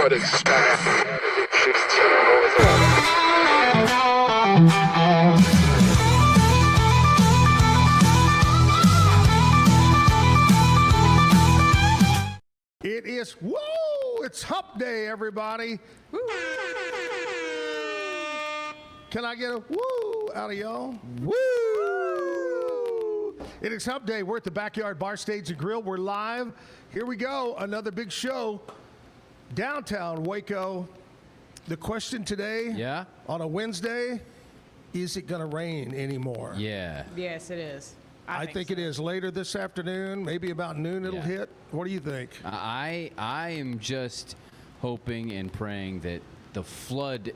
It is, whoa, it's hump day, everybody. Woo. Can I get a woo out of y'all? Woo! It is hump day. We're at the Backyard Bar, Stage and Grill. We're live. Here we go. Another big show. Downtown Waco. The question today, on a Wednesday, is it going to rain anymore? Yeah. Yes, it is. I think it is later this afternoon, maybe about noon it'll hit. What do you think? I am just hoping and praying that the flooding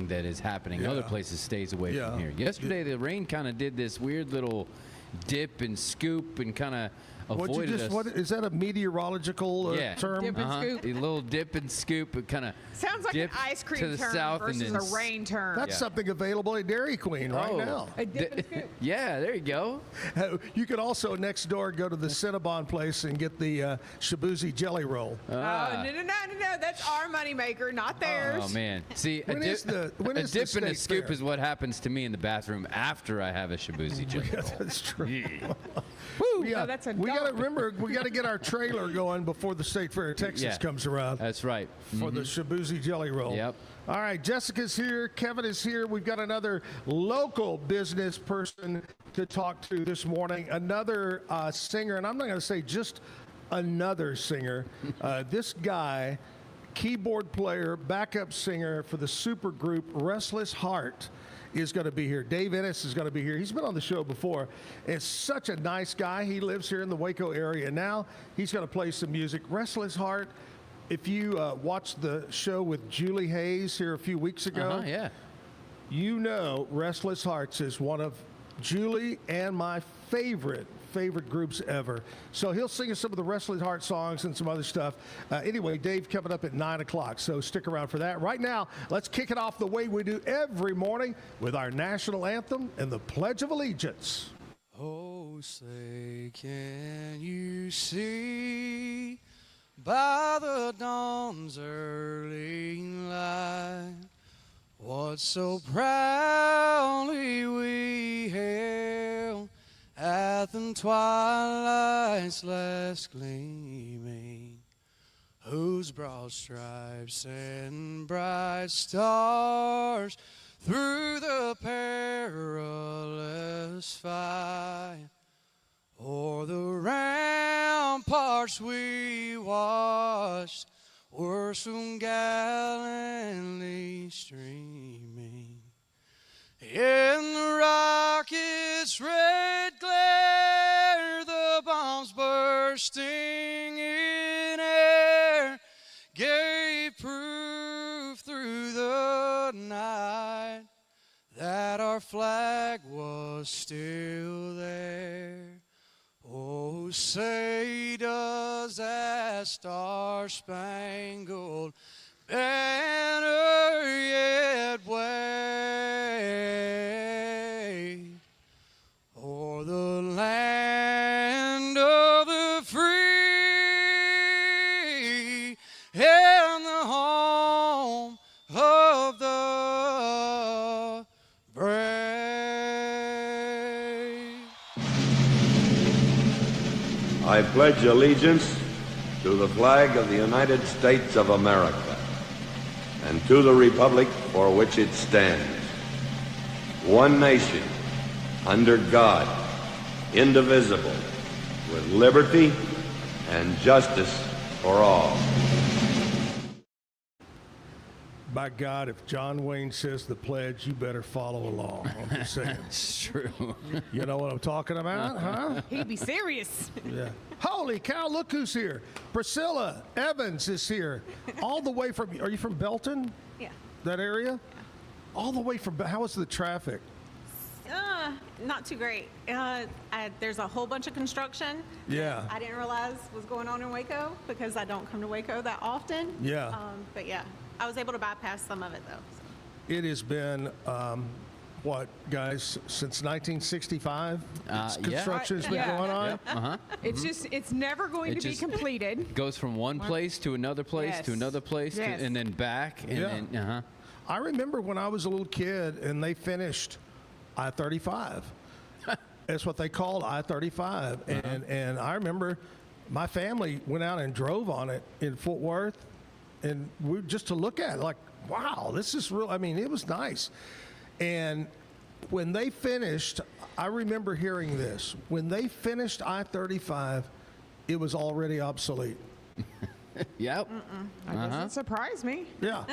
that is happening in other places stays away from here. Yesterday, the rain kind of did this weird little dip and scoop and kind of avoided us. What, is that a meteorological term? Dip and scoop. A little dip and scoop. It kind of sounds like an ice cream to the term south versus and then a rain term. That's something available at Dairy Queen right now. A dip and scoop. Yeah, there you go. You could also next door go to the Cinnabon place and get the Shabuzi jelly roll. No. That's our moneymaker, not theirs. Oh, man. See, When a is dip the and a state scoop fair? is what happens to me in the bathroom after I have a Shabuzi jelly roll. That's true. Woo! Yeah, That's a we got to dump. remember, we got to get our trailer going before the State Fair of Texas comes around. That's right. For the Shabuzi jelly roll. Yep. All right, Jessica's here. Kevin is here. We've got another local business person to talk to this morning. Another singer, and I'm not going to say just another singer. This guy, keyboard player, backup singer for the super group Restless Heart, is going to be here. Dave Innis is going to be here. He's been on the show before. It's such a nice guy. He lives here in the Waco area now. He's going to play some music. Restless Heart. If you watched the show with Julie Hayes here a few weeks ago, you know Restless Hearts is one of Julie and my favorite groups ever. So he'll sing us some of the Restless Heart songs and some other stuff. Anyway, Dave coming up at 9 o'clock, so stick around for that. Right now, let's kick it off the way we do every morning with our national anthem and the Pledge of Allegiance. Oh, say, can you see by the dawn's early light what so proudly we hailed at the twilight's last gleaming, whose broad stripes and bright stars through the perilous fight o'er the ramparts we watched were soon gallantly streaming. In the rocket's red glare, the bombs bursting in air gave proof through the night that our flag was still there. Oh, say does that star-spangled banner yet wave o'er the land of the free and the home of the brave? I pledge allegiance to the flag of the United States of America and to the republic for which it stands, one nation, under God, indivisible, with liberty and justice for all. By God, if John Wayne says the pledge, you better follow along. I'm just saying. It's true. You know what I'm talking about, huh? He'd be serious. Yeah. Holy cow, look who's here. Priscilla Eveans is here. All the way from, are you from Belton? Yeah. That area? All the way from, how was the traffic? Not too great. There's a whole bunch of construction. Yeah. I didn't realize was going on in Waco because I don't come to Waco that often. Yeah. But yeah, I was able to bypass some of it though. So. It has been what, guys, since 1965? Construction's been Yeah. going on. Yep. Uh-huh. It's never going It to be just- completed. Goes from one place to another place to Yes. another place Yes. and then back and Yeah. then I remember when I was a little kid and they finished I-35. That's what they called I-35. And I remember my family went out and drove on it in Fort Worth, and we just to look at it, like, wow, this is real. I mean, it was nice. And when they finished, I remember hearing this. When they finished I-35, it was already obsolete. Yep. I guess it surprised me. Yeah.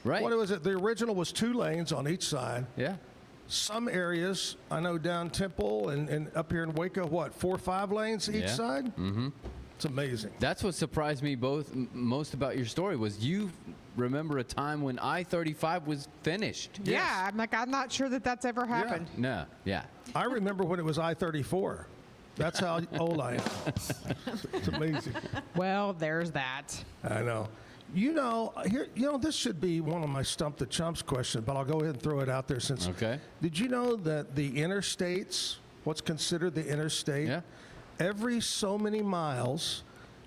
Right. What was it? The original was 2 lanes on each side. Yeah. Some areas, I know down Temple and up here in Waco, what, 4 or 5 lanes each Yeah. side? Mm-hmm. It's amazing. That's what surprised me most about your story was you remember a time when I-35 was finished. Yeah, I'm not sure that that's ever happened. No. Yeah. I remember when it was I-34. That's how old I am. It's amazing. Well, there's that. I know. This should be one of my Stump the Chumps questions, but I'll go ahead and throw it out there since. Okay. Did you know that the interstates, what's considered the interstate, Yeah. every so many miles,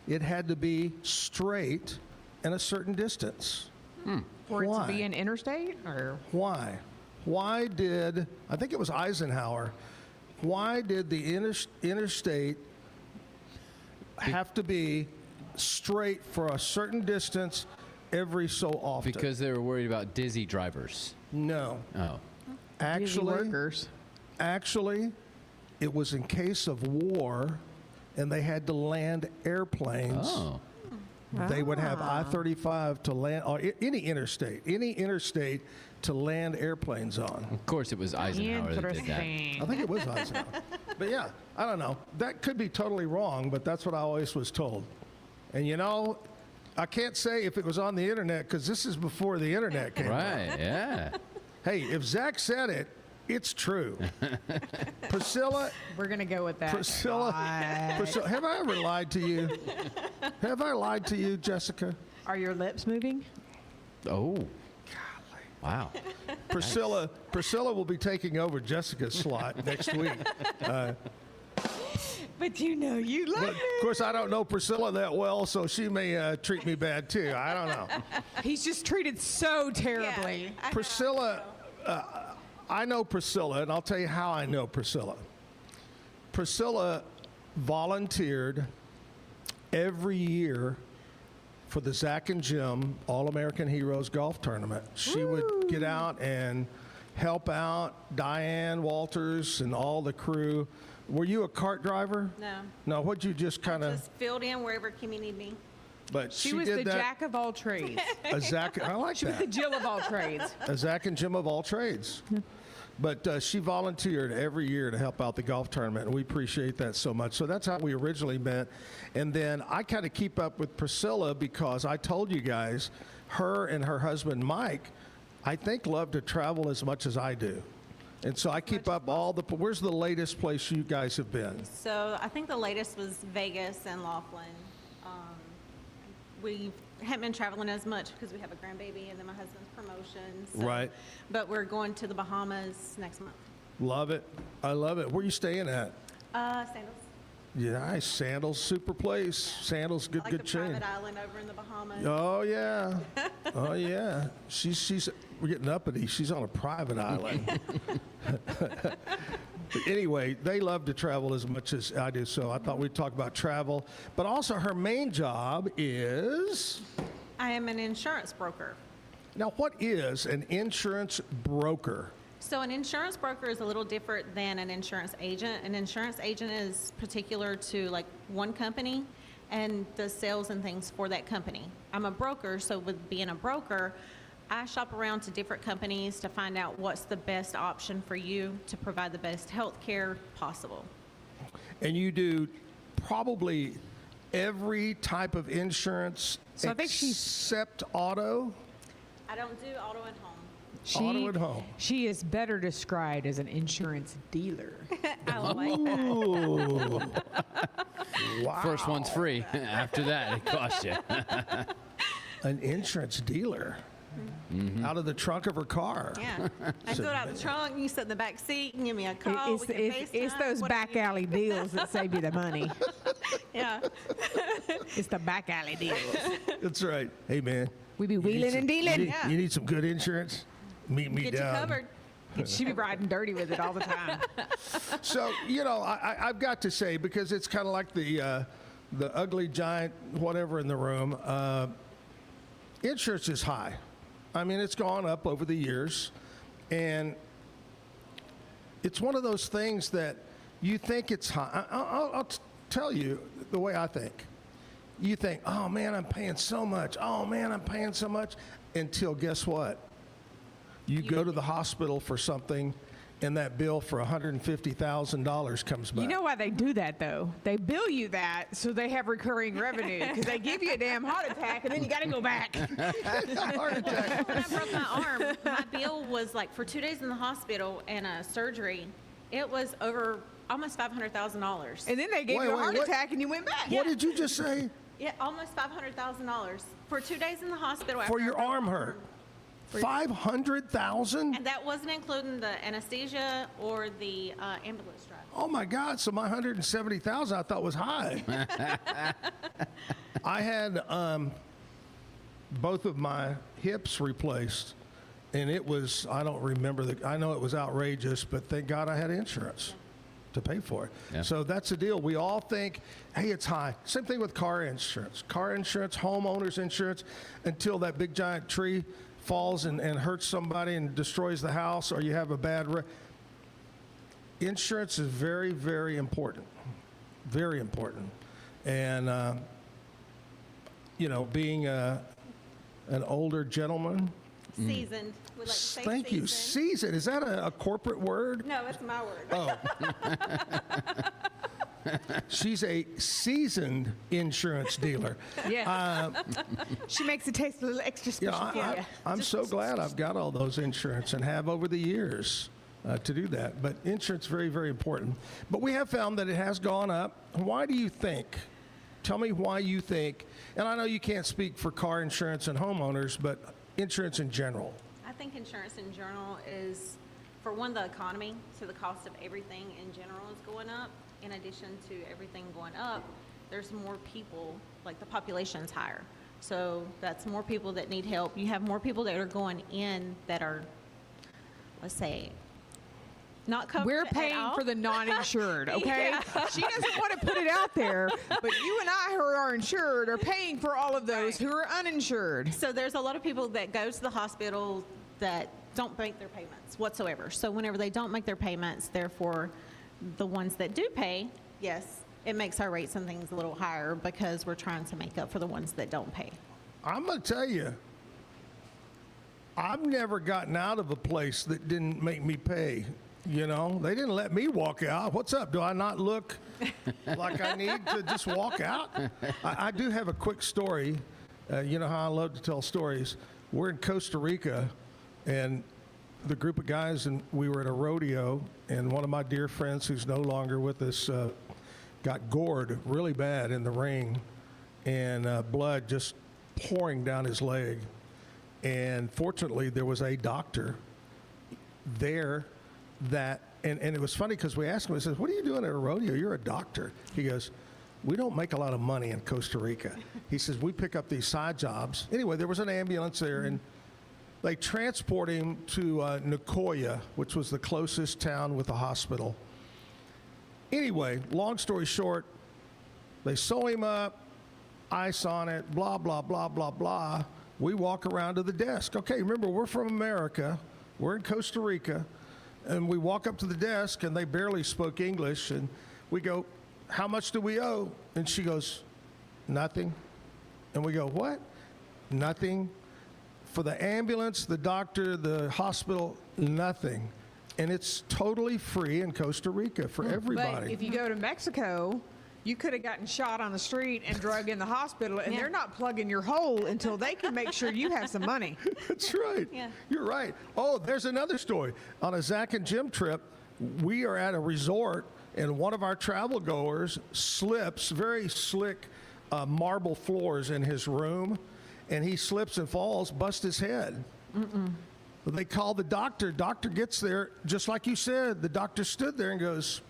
it had to be straight and a certain distance? For it Why? to be an interstate, or Why? Why did, I think it was Eisenhower, why did the interstate have to be straight for a certain distance every so often? Because they were worried about dizzy drivers. No. Oh. busy Actually, workers? actually, it was in case of war and they had to land airplanes. Oh. They would have I-35 to land, or any interstate to land airplanes on. Of course, it was Eisenhower that did that. I think it was Eisenhower. But yeah, I don't know. That could be totally wrong, but that's what I always was told. And I can't say if it was on the internet because this is before the internet came out. Right. Yeah. Hey, if Zach said it, it's true. Priscilla, We're gonna go with that. Priscilla, have I ever lied to you? Have I lied to you, Jessica? Are your lips moving? Oh. Wow. Priscilla will be taking over Jessica's slot next week. But you love But of course, I don't know Priscilla that well, so she may treat me bad too. I don't know. He's just treated so terribly. I know. Priscilla, I know Priscilla, and I'll tell you how I know Priscilla. Priscilla volunteered every year for the Zack and Jim All-American Heroes Golf Tournament. She would get out and help out Diane Walters and all the crew. Were you a cart driver? No. No, what'd you just kind of, Just filled in wherever Kimmy need me. but She she was did the that. jack of all trades. A Zack, I like She was that. the Jill of all trades. A Zack and Jim of all trades. But she volunteered every year to help out the golf tournament, and we appreciate that so much. So that's how we originally met. And then I kind of keep up with Priscilla because I told you guys, her and her husband Mike, I think love to travel as much as I do. And so I keep up all the, where's the latest place you guys have been? So I think the latest was Vegas and Laughlin. We haven't been traveling as much because we have a grandbaby and then my husband's promotion. So, Right. But we're going to the Bahamas next month. Love it. I love it. Where are you staying at? Sandals. Yeah, nice. Sandals, super place. Sandals, good, Like good the chain. private island over in the Bahamas. Oh yeah, oh yeah. We're getting uppity. She's on a private island. But anyway, they love to travel as much as I do, so I thought we'd talk about travel. But also, her main job is. I am an insurance broker. Now, what is an insurance broker? So an insurance broker is a little different than an insurance agent. An insurance agent is particular to like one company and does sales and things for that company. I'm a broker, so with being a broker, I shop around to different companies to find out what's the best option for you to provide the best health care possible. And you do probably every type of insurance So I think she's- except auto. I don't do auto and home. Auto at home. She is better described as an insurance dealer. I like that. Ooh. Wow. First one's free. After that, it costs you. An insurance dealer. out of the trunk of her car. Yeah. I threw it out the trunk. You sit in the back seat and give me a call. It's those back alley deals that save you the money. Yeah. It's the back alley deals. That's right. Hey, man. We be wheeling and dealing. You need some good insurance? Meet me Get down. you covered. She be riding dirty with it all the time. So, I've got to say, because it's kind of like the ugly giant whatever in the room, insurance is high. I mean, it's gone up over the years, and it's one of those things that you think it's high. I'll tell you the way I think. You think, oh, man, I'm paying so much. Oh, man, I'm paying so much. Until guess what? You go to the hospital for something, and that bill for $150,000 comes back. You know why they do that, though? They bill you that so they have recurring revenue, because they give you a damn heart attack, and then you got to go back. Heart attack. When I broke my arm, my bill was like for 2 days in the hospital and a surgery. It was over almost $500,000. And then they gave you a heart attack, and you went back. What did you just say? Yeah, almost $500,000 for 2 days in the hospital. For after your I broke arm my hurt? 500,000? And that wasn't including the anesthesia or the ambulance drive. Oh my God! So my 170,000 I thought was high. I had both of my hips replaced, and it was, I don't remember I know it was outrageous, but thank God I had insurance to pay for it. Yeah. So that's the deal. We all think, hey, it's high. Same thing with car insurance, homeowners insurance, until that big giant tree falls and hurts somebody and destroys the house, or you have a bad insurance is very, very important. Very important. And, being an older gentleman. Seasoned. We like to say Thank you. Seasoned. Is that a corporate word? No, it's my word. Oh. She's a seasoned insurance dealer. Yeah. She makes it taste a little extra special. I'm so glad I've got all those insurance and have over the years to do that. But insurance is very, very important. But we have found that it has gone up. Why do you think? Tell me why you think. And I know you can't speak for car insurance and homeowners, but insurance in general. I think insurance in general is, for one, the economy. So the cost of everything in general is going up. In addition to everything going up, there's more people, like the population's higher. So that's more people that need help. You have more people that are going in that are, let's say, not covered We're at paying all. for the non-insured, okay? Yeah. She doesn't want to put it out there, but you and I who are insured are paying for all of those who are uninsured. So there's a lot of people that go to the hospital that don't make their payments whatsoever. So whenever they don't make their payments, therefore, the ones that do pay, yes, it makes our rates and things a little higher because we're trying to make up for the ones that don't pay. I'm going to tell you, I've never gotten out of a place that didn't make me pay. They didn't let me walk out. What's up? Do I not look like I need to just walk out? I do have a quick story. You know how I love to tell stories. We're in Costa Rica, and the group of guys, and we were at a rodeo, and one of my dear friends who's no longer with us got gored really bad in the ring, and blood just pouring down his leg. And fortunately, there was a doctor there that, and it was funny because we asked him, he says, what are you doing at a rodeo? You're a doctor. He goes, we don't make a lot of money in Costa Rica. He says, we pick up these side jobs. Anyway, there was an ambulance there, and they transport him to Nicoya, which was the closest town with a hospital. Anyway, long story short, they sew him up, ice on it, blah, blah, blah, blah, blah. We walk around to the desk. Okay, remember, we're from America. We're in Costa Rica. And we walk up to the desk, and they barely spoke English. And we go, how much do we owe? And she goes, nothing. And we go, what? Nothing. For the ambulance, the doctor, the hospital, nothing. And it's totally free in Costa Rica for everybody. But if you go to Mexico, you could have gotten shot on the street and drug in the hospital, and they're not plugging your hole until they can make sure you have some money. That's right. Yeah. You're right. Oh, there's another story. On a Zack and Jim trip, we are at a resort, and one of our travel goers slips, very slick marble floors in his room, and he slips and falls, busts his head. But they call the doctor. Doctor gets there, just like you said. The doctor stood there and goes,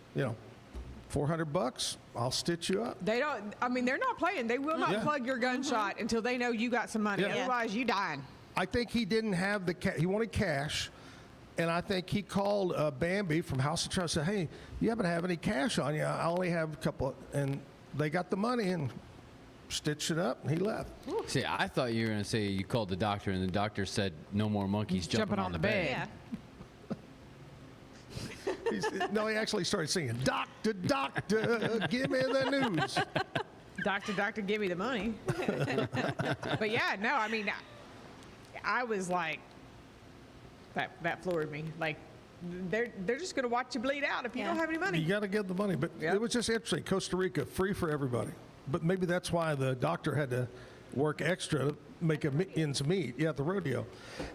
$400, I'll stitch you up. They don't. I mean, they're not playing. They will not plug your gunshot until they know you got some money. Yeah. Otherwise, you dying. I think he didn't have he wanted cash, and I think he called Bambi from House of Trust and said, hey, you happen to have any cash on you? I only have a couple. And they got the money and stitched it up, and he left. See, I thought you were going to say you called the doctor, and the doctor said no more monkeys jumping on the bed. Yeah. No, he actually started singing, doctor, doctor, give me the news. Doctor, give me the money. But yeah, no, I mean, I was like, that floored me. Like, they're just going to watch you bleed out if you don't have any money. You got to get the money. But it was just interesting. Costa Rica, free for everybody. But maybe that's why the doctor had to work extra to make ends meet. Yeah, at the rodeo.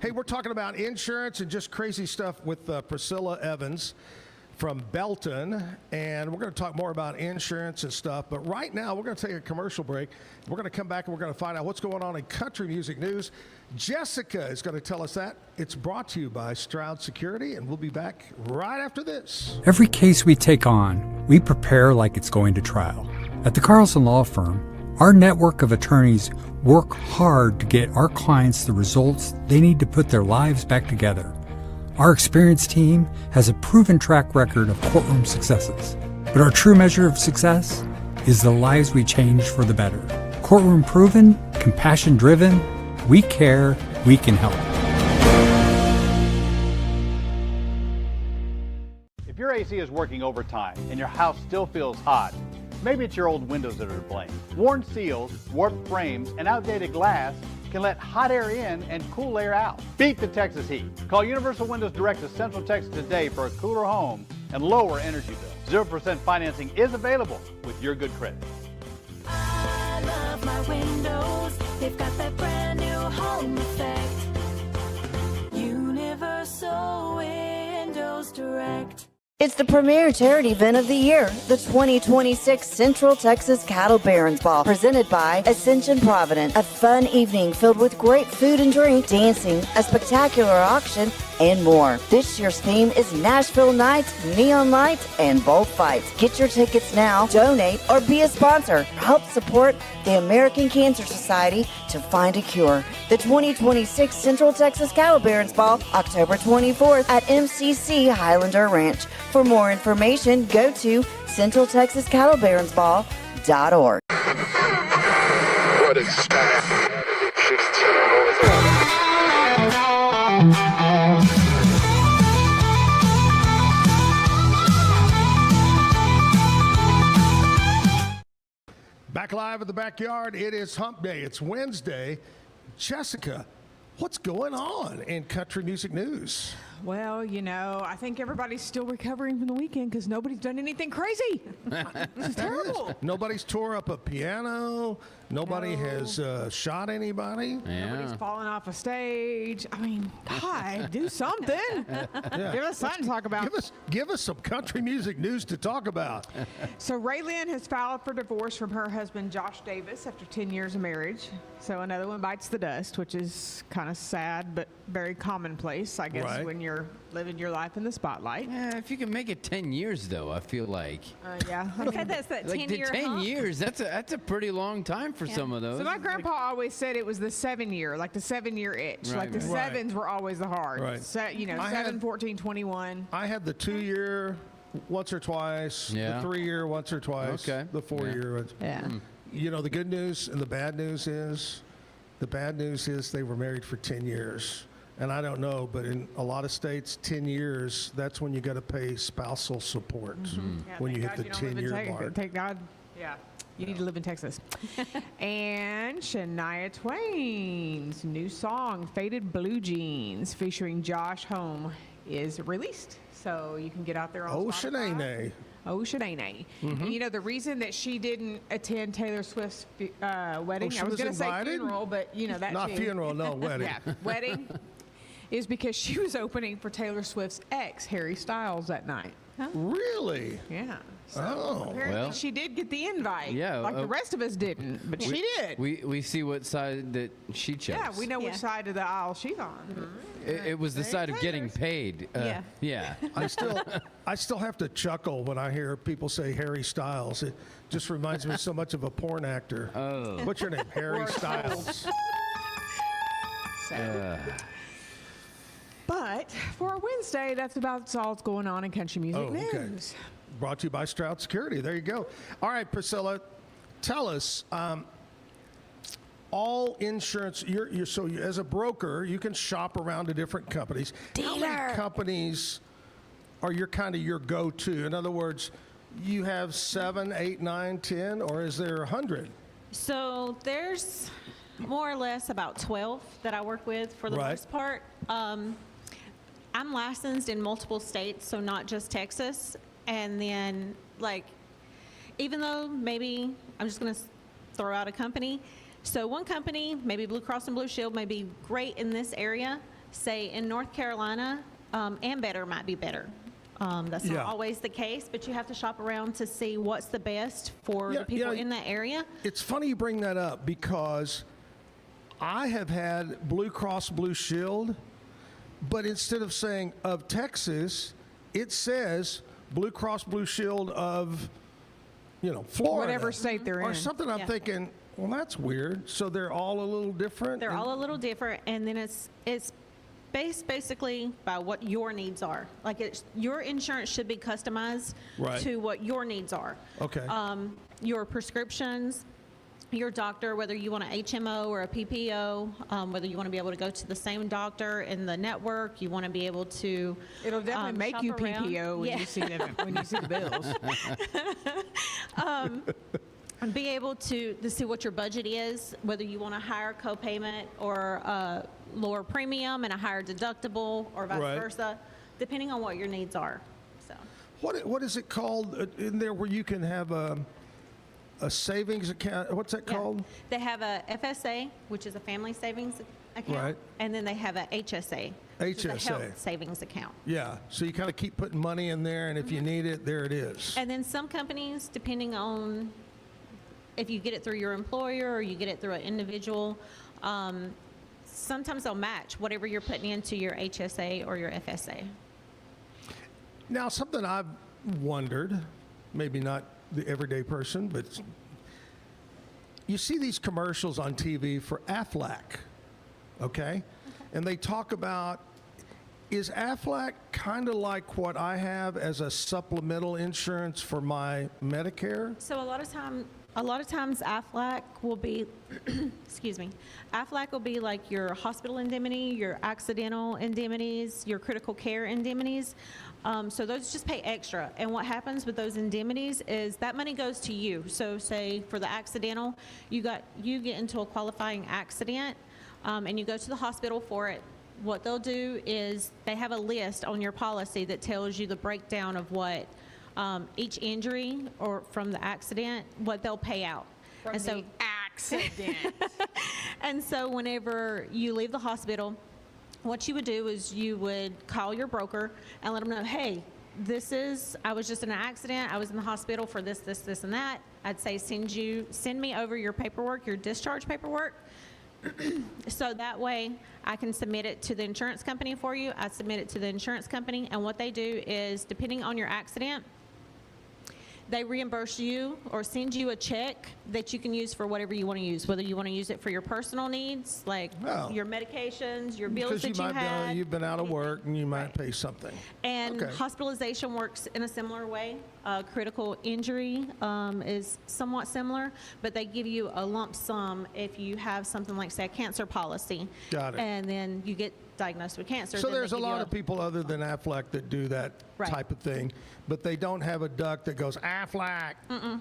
Hey, we're talking about insurance and just crazy stuff with Priscilla Eveans from Belton, and we're going to talk more about insurance and stuff. But right now, we're going to take a commercial break. We're going to come back and we're going to find out what's going on in country music news. Jessica is going to tell us that. It's brought to you by Stroud Security, and we'll be back right after this. Every case we take on, we prepare like it's going to trial. At the Carlson Law Firm, our network of attorneys work hard to get our clients the results they need to put their lives back together. Our experienced team has a proven track record of courtroom successes. But our true measure of success is the lives we change for the better. Courtroom proven, compassion driven, we care, we can help. If your AC is working overtime and your house still feels hot, maybe it's your old windows that are to blame. Worn seals, warped frames, and outdated glass can let hot air in and cool air out. Beat the Texas heat. Call Universal Windows Direct of Central Texas today for a cooler home and lower energy bills. 0% financing is available with your good credit. I love my windows. They've got that brand new home effect. Universal Windows Direct. It's the premier charity event of the year, the 2026 Central Texas Cattle Barons Ball, presented by Ascension Provident. A fun evening filled with great food and drink, dancing, a spectacular auction, and more. This year's theme is Nashville Nights, Neon Lights, and Bullfights. Get your tickets now, donate, or be a sponsor. Help support the American Cancer Society to find a cure. The 2026 Central Texas Cattle Barons Ball, October 24th at MCC Highlander Ranch. For more information, go to centraltexascattlebaronsball.org. What is Back live at the backyard. It is hump day. It's Wednesday. Jessica, what's going on in country music news? Well, I think everybody's still recovering from the weekend because nobody's done anything crazy. This is terrible. Nobody's tore up a piano. Nobody has shot anybody. Nobody's fallen off a stage. I mean, God, do something. Give us something to talk about. Give us some country music news to talk about. So Raylan has filed for divorce from her husband, Josh Davis, after 10 years of marriage. So another one bites the dust, which is kind of sad, but very commonplace, I guess, when you're living your life in the spotlight. Yeah, if you can make it 10 years, though, I feel like. Yeah. I said that's that Like 10-year 10 hump. years, that's a pretty long time for some of those. So my grandpa always said it was the 7-year, like the 7-year itch. Right, like the right. sevens were always the hard. Right. 7, 14, 21. I had the 2-year once or twice, the 3-year once or twice, the 4-year once. Yeah. The good news and the bad news is they were married for 10 years. And I don't know, but in a lot of states, 10 years, that's when you got to pay spousal support when you hit the 10-year mark. Thank God. Yeah. You need to live in Texas. And Shania Twain's new song, Faded Blue Jeans, featuring Josh Homme, is released. So you can get out there on Spotify. Shanae. And the reason that she didn't attend Taylor Swift's wedding, I was going to say funeral, but that Not too. funeral, no, wedding. Yeah, wedding. is because she was opening for Taylor Swift's ex, Harry Styles, that night. Really? Yeah. So Oh. apparently Well. she did get the invite. Yeah, Like the rest of us didn't, but she did. We see what side that she chose. Yeah, we know which Yeah. side of the aisle she's on. It was the side of getting paid. Yeah. Yeah. I still have to chuckle when I hear people say Harry Styles. It just reminds me so much of a porn actor. Oh. What's your name? Harry Styles. So. But for our Wednesday, that's about all that's going on in country music news. Brought to you by Stroud Security. There you go. All right, Priscilla, tell us. All insurance. As a broker, you can shop around to different companies. How many companies are your go-to? In other words, you have 7, 8, 9, 10, or is there 100? So there's more or less about 12 that I work with for the Right. most part. I'm licensed in multiple states, so not just Texas. And then, like, even though maybe I'm just going to throw out a company. So one company, maybe Blue Cross and Blue Shield, may be great in this area. Say in North Carolina, and better might be better. That's Yeah. not always the case, but you have to shop around to see what's the best for Yeah, the people yeah. in that area. It's funny you bring that up because I have had Blue Cross Blue Shield, but instead of saying of Texas, it says Blue Cross Blue Shield of, Florida. Whatever state they're or in. something. I'm Yeah. thinking, well, that's weird. So they're all a little different? They're all a little different, and then it's based basically by what your needs are. Like your insurance should be customized Right. to what your needs are. Okay. Your prescriptions, your doctor, whether you want an HMO or a PPO, whether you want to be able to go to the same doctor in the network, you want to be able to. It'll definitely make shop you around. PPO when Yeah. you see the bills. And be able to see what your budget is, whether you want a higher copayment or a lower premium and a higher deductible or vice Right. versa, depending on what your needs are. So. What is it called in there where you can have a savings account? What's that Yeah. called? They have a FSA, which is a family savings account, Right. and then they have a HSA, which is a HSA. health savings account. Yeah. So you kind of keep putting money in there, and if you need it, there it is. And then some companies, depending on if you get it through your employer or you get it through an individual, sometimes they'll match whatever you're putting into your HSA or your FSA. Now, something I've wondered, maybe not the everyday person, but you see these commercials on TV for Aflac, okay? And they talk about, is Aflac kind of like what I have as a supplemental insurance for my Medicare? So a lot of times Aflac will be, excuse me, Aflac will be like your hospital indemnity, your accidental indemnities, your critical care indemnities. So those just pay extra. And what happens with those indemnities is that money goes to you. So say for the accidental, you get into a qualifying accident, and you go to the hospital for it. What they'll do is they have a list on your policy that tells you the breakdown of what each injury or from the accident, what they'll pay out. From the accident. And so whenever you leave the hospital, what you would do is you would call your broker and let them know, hey, I was just in an accident. I was in the hospital for this, and that. I'd say send me over your paperwork, your discharge paperwork. So that way I can submit it to the insurance company for you. I submit it to the insurance company, and what they do is, depending on your accident, they reimburse you or send you a check that you can use for whatever you want to use, whether you want to use it for your personal needs, like Oh. your medications, your bills Because that you had. you've been out of work and you might pay something. And Okay. hospitalization works in a similar way. Critical injury is somewhat similar, but they give you a lump sum if you have something like, say, a cancer policy. Got it. And then you get diagnosed with cancer. So then they there's a give you lot of people other than Aflac that do that Right. type of thing, but they don't have a duck that goes Aflac. To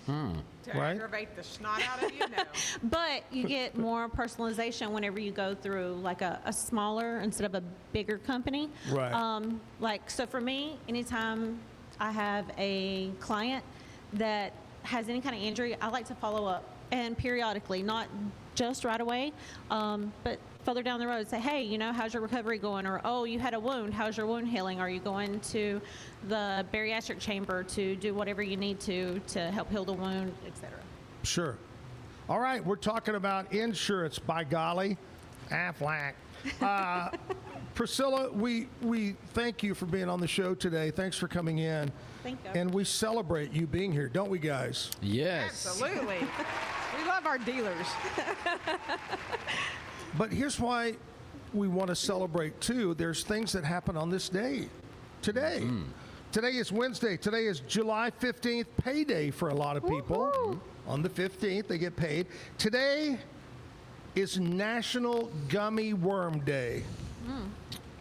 Right? aggravate the snot out of you, no. But you get more personalization whenever you go through like a smaller instead of a bigger company. Right. So for me, anytime I have a client that has any kind of injury, I like to follow up and periodically, not just right away, but further down the road, say, hey, you know, how's your recovery going? Or, oh, you had a wound. How's your wound healing? Are you going to the bariatric chamber to do whatever you need to help heal the wound, etc.? Sure. All right, we're talking about insurance, by golly. Aflac. Priscilla, we thank you for being on the show today. Thanks for coming in. Thank you. And we celebrate you being here, don't we, guys? Yes. Absolutely. We love our dealers. But here's why we want to celebrate, too. There's things that happen on this day, today. Today is Wednesday. Today is July 15th, payday for a lot of people. Woo-hoo. On the 15th, they get paid. Today is National Gummy Worm Day.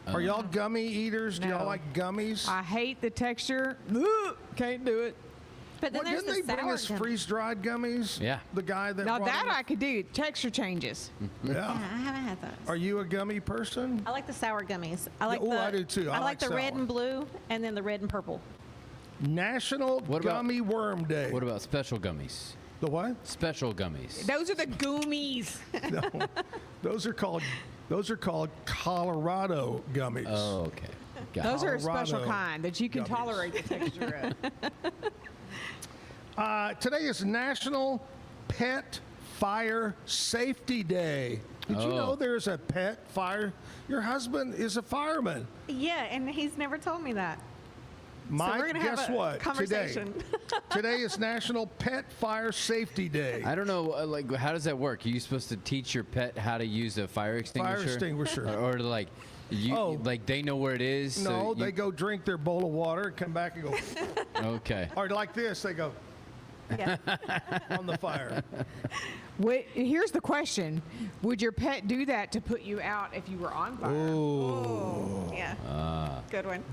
Are y'all gummy eaters? Do y'all No. like gummies? I hate the texture. Ugh, can't do it. But then Well, there's didn't the they bring sour us gummy. freeze-dried gummies? Yeah. The guy that Now brought that them? I could do. Texture changes. Yeah. Yeah, I haven't had those. Are you a gummy person? I like the sour gummies. I like oh, I do too. I I like like the red sour. and blue, and then the red and purple. National What about- Gummy Worm Day. What about special gummies? The what? Special gummies. Those are the goomies. No, those are called Colorado gummies. Oh, okay. Got Those it. are a special Colorado kind that you can gummies. tolerate the texture of. Today is National Pet Fire Safety Day. Did you Oh. know there's a pet fire? Your husband is a fireman. Yeah, and he's never told me that. Mike, we're gonna guess have a what? conversation. Today is National Pet Fire Safety Day. I don't know, like, how does that work? Are you supposed to teach your pet how to use a fire extinguisher? Fire extinguisher. Or like, like they know where it is? so No, you- they go drink their bowl of water and come back and go, Okay. or like this, they go Yeah. on the fire. Wait, here's the question: would your pet do that to put you out if you were on fire? Yeah. Good one.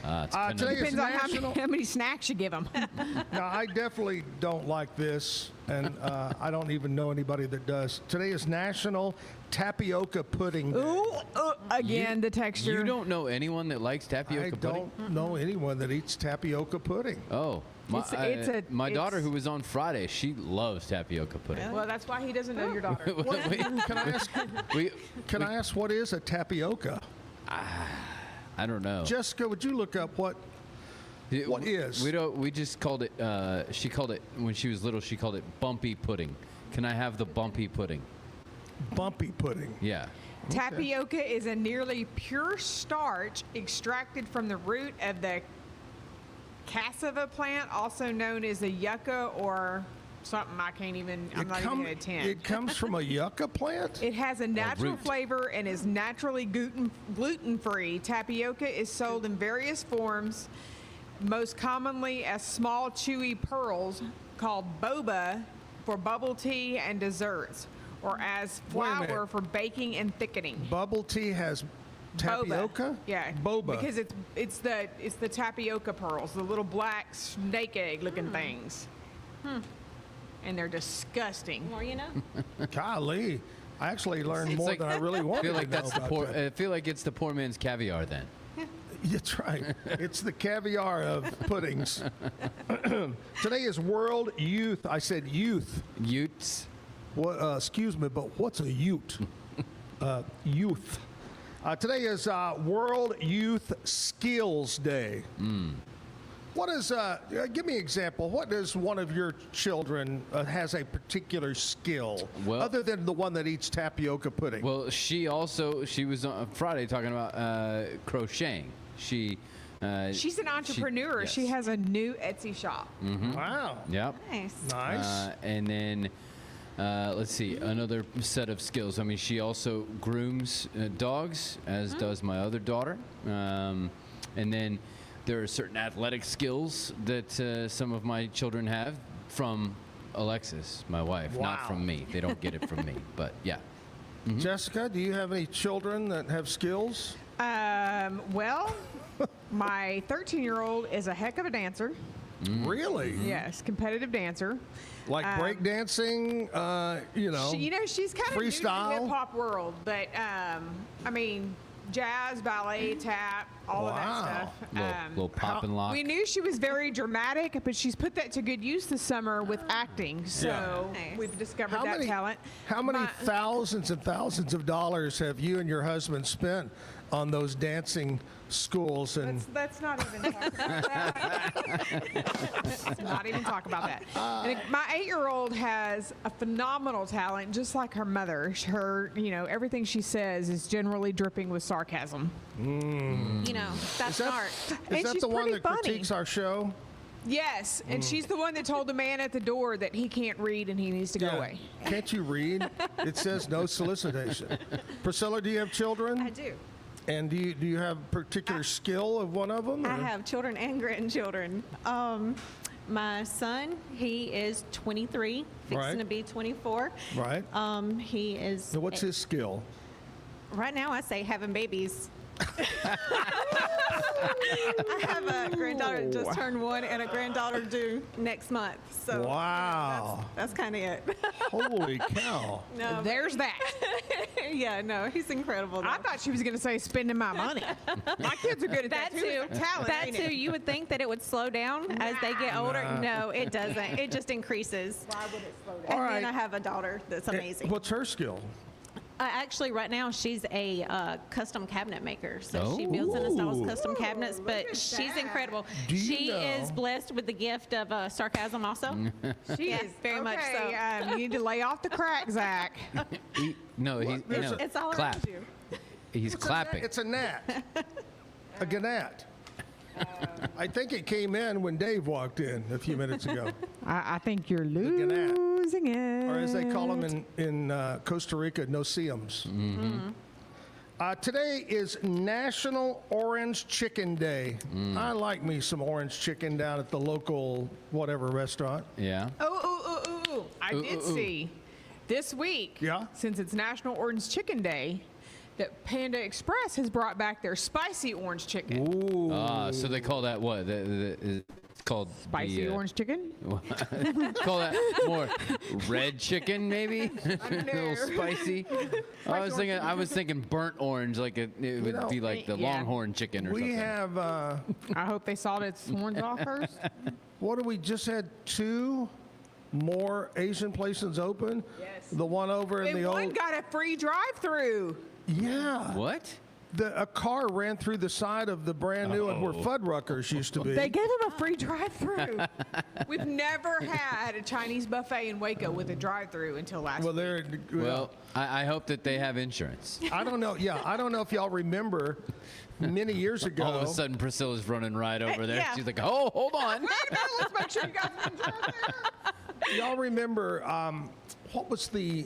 It's Today is Depends on National. how many snacks you give them. Now, I definitely don't like this, and I don't even know anybody that does. Today is National Tapioca Pudding Day. Ooh, again, the texture. You don't know anyone that likes tapioca I pudding? don't know anyone that eats tapioca pudding. Oh, my, It's- daughter who was on Friday, she loves tapioca pudding. Well, that's why he doesn't know your daughter. Can I ask what is a tapioca? I don't know. Jessica, would you look up what is? We don't. We just called it. She called it when she was little. She called it bumpy pudding. Can I have the bumpy pudding? Bumpy pudding. Yeah. Tapioca is a nearly pure starch extracted from the root of the cassava plant, also known as the yucca or something I'm not even going to attempt. It comes from a yucca plant? It has a natural root. flavor and is naturally gluten-free. Tapioca is sold in various forms, most commonly as small chewy pearls called boba for bubble tea and desserts, or as Wait a flour minute. for baking and thickening. Bubble tea has tapioca? Boba. Yeah. Boba. Because it's the tapioca pearls, the little black snake egg looking things. And they're disgusting. More you know. Golly. I actually learned It's more like- than I really wanted I feel like to know that's the about poor. that. I feel like it's the poor man's caviar then. That's right. It's the caviar of puddings. Today is World Youth. I said youth. Utes. What? Excuse me, but what's a ute? Youth. Today is World Youth Skills Day. What is? Give me an example. What is one of your children has a particular skill Well- other than the one that eats tapioca pudding? Well, she was on Friday talking about crocheting. She's She's an entrepreneur. She yes. has a new Etsy shop. Wow. Yep. Nice. Nice. And then let's see, another set of skills. I mean, she also grooms dogs, as does my other daughter. And then there are certain athletic skills that some of my children have from Alexis, my wife, not Wow. from me. They don't get it from me, but yeah. Jessica, do you have any children that have skills? Well, my 13-year-old is a heck of a dancer. Really? Yes, competitive dancer. Like breakdancing, She's kind of new to the freestyle? hip hop world, but I mean, jazz, ballet, tap, all of that stuff. Little pop and lock. We knew she was very dramatic, but she's put that to good use this summer with acting. So Nice. we've discovered that talent. How many thousands and thousands of dollars have you and your husband spent on those dancing schools? And Let's not even talk about that. Let's not even talk about that. And my 8-year-old has a phenomenal talent, just like her mother. Her, everything she says is generally dripping with sarcasm. You know, that's smart. And is that she's the one pretty that funny. critiques our show? Yes, and she's the one that told the man at the door that he can't read and he needs to go away. Can't you read? It says no solicitation. Priscilla, do you have children? I do. And do you have a particular skill of one of them? I or- have children and grandchildren. My son, he is 23, fixing Right. to be 24. Right. He is. So what's his skill? Right now, I say having babies. I have a granddaughter that just turned 1 and a granddaughter due next month. So Wow. that's kind of it. Holy cow. No, There's that. yeah, no, he's incredible. I though. thought she was going to say spending my money. My kids are good at that, That too. too. It's a talent, That ain't too. it? You would think that it would slow down as they get older. No, it doesn't. It just increases. Why would it slow down? And All then right. I have a daughter that's amazing. What's her skill? Actually, right now she's a custom cabinet maker, so she builds and installs custom cabinets. But she's incredible. Do you She know- is blessed with the gift of sarcasm, also. She Yeah, is very much so. You need to lay off the crack, Zach. It's all clap. around you. He's clapping. It's a gnat. A gnat. I think it came in when Dave walked in a few minutes ago. I think you're gnat. losing it. Or as they call them in Costa Rica, no-see-ums. Today is National Orange Chicken Day. I like me some orange chicken down at the local whatever restaurant. Yeah. Oh, I did see this week, Yeah? since it's National Orange Chicken Day, that Panda Express has brought back their spicy orange chicken. Ooh. So they call that what? It's called Spicy orange chicken? Call that more red chicken, maybe. A little spicy. I was thinking burnt orange, like it would know, be like the yeah. longhorn chicken or We something. have, I hope they sawed its horns off first. what do we just had 2 more Asian places open? Yes. The one over in And the one old. got a free drive-through. Yeah. What? A car ran through the side of the brand new one where Fuddruckers used to be. They gave him a free drive-through. We've never had a Chinese buffet in Waco with a drive-through until last Well, week. they're Well, I hope that they have insurance. I don't know. Yeah, I don't know if y'all remember many years ago. All of a sudden, Priscilla's running right over there. Yeah. She's like, "Oh, hold on." Wait a minute, let's make sure you guys have insurance there. Y'all remember what was the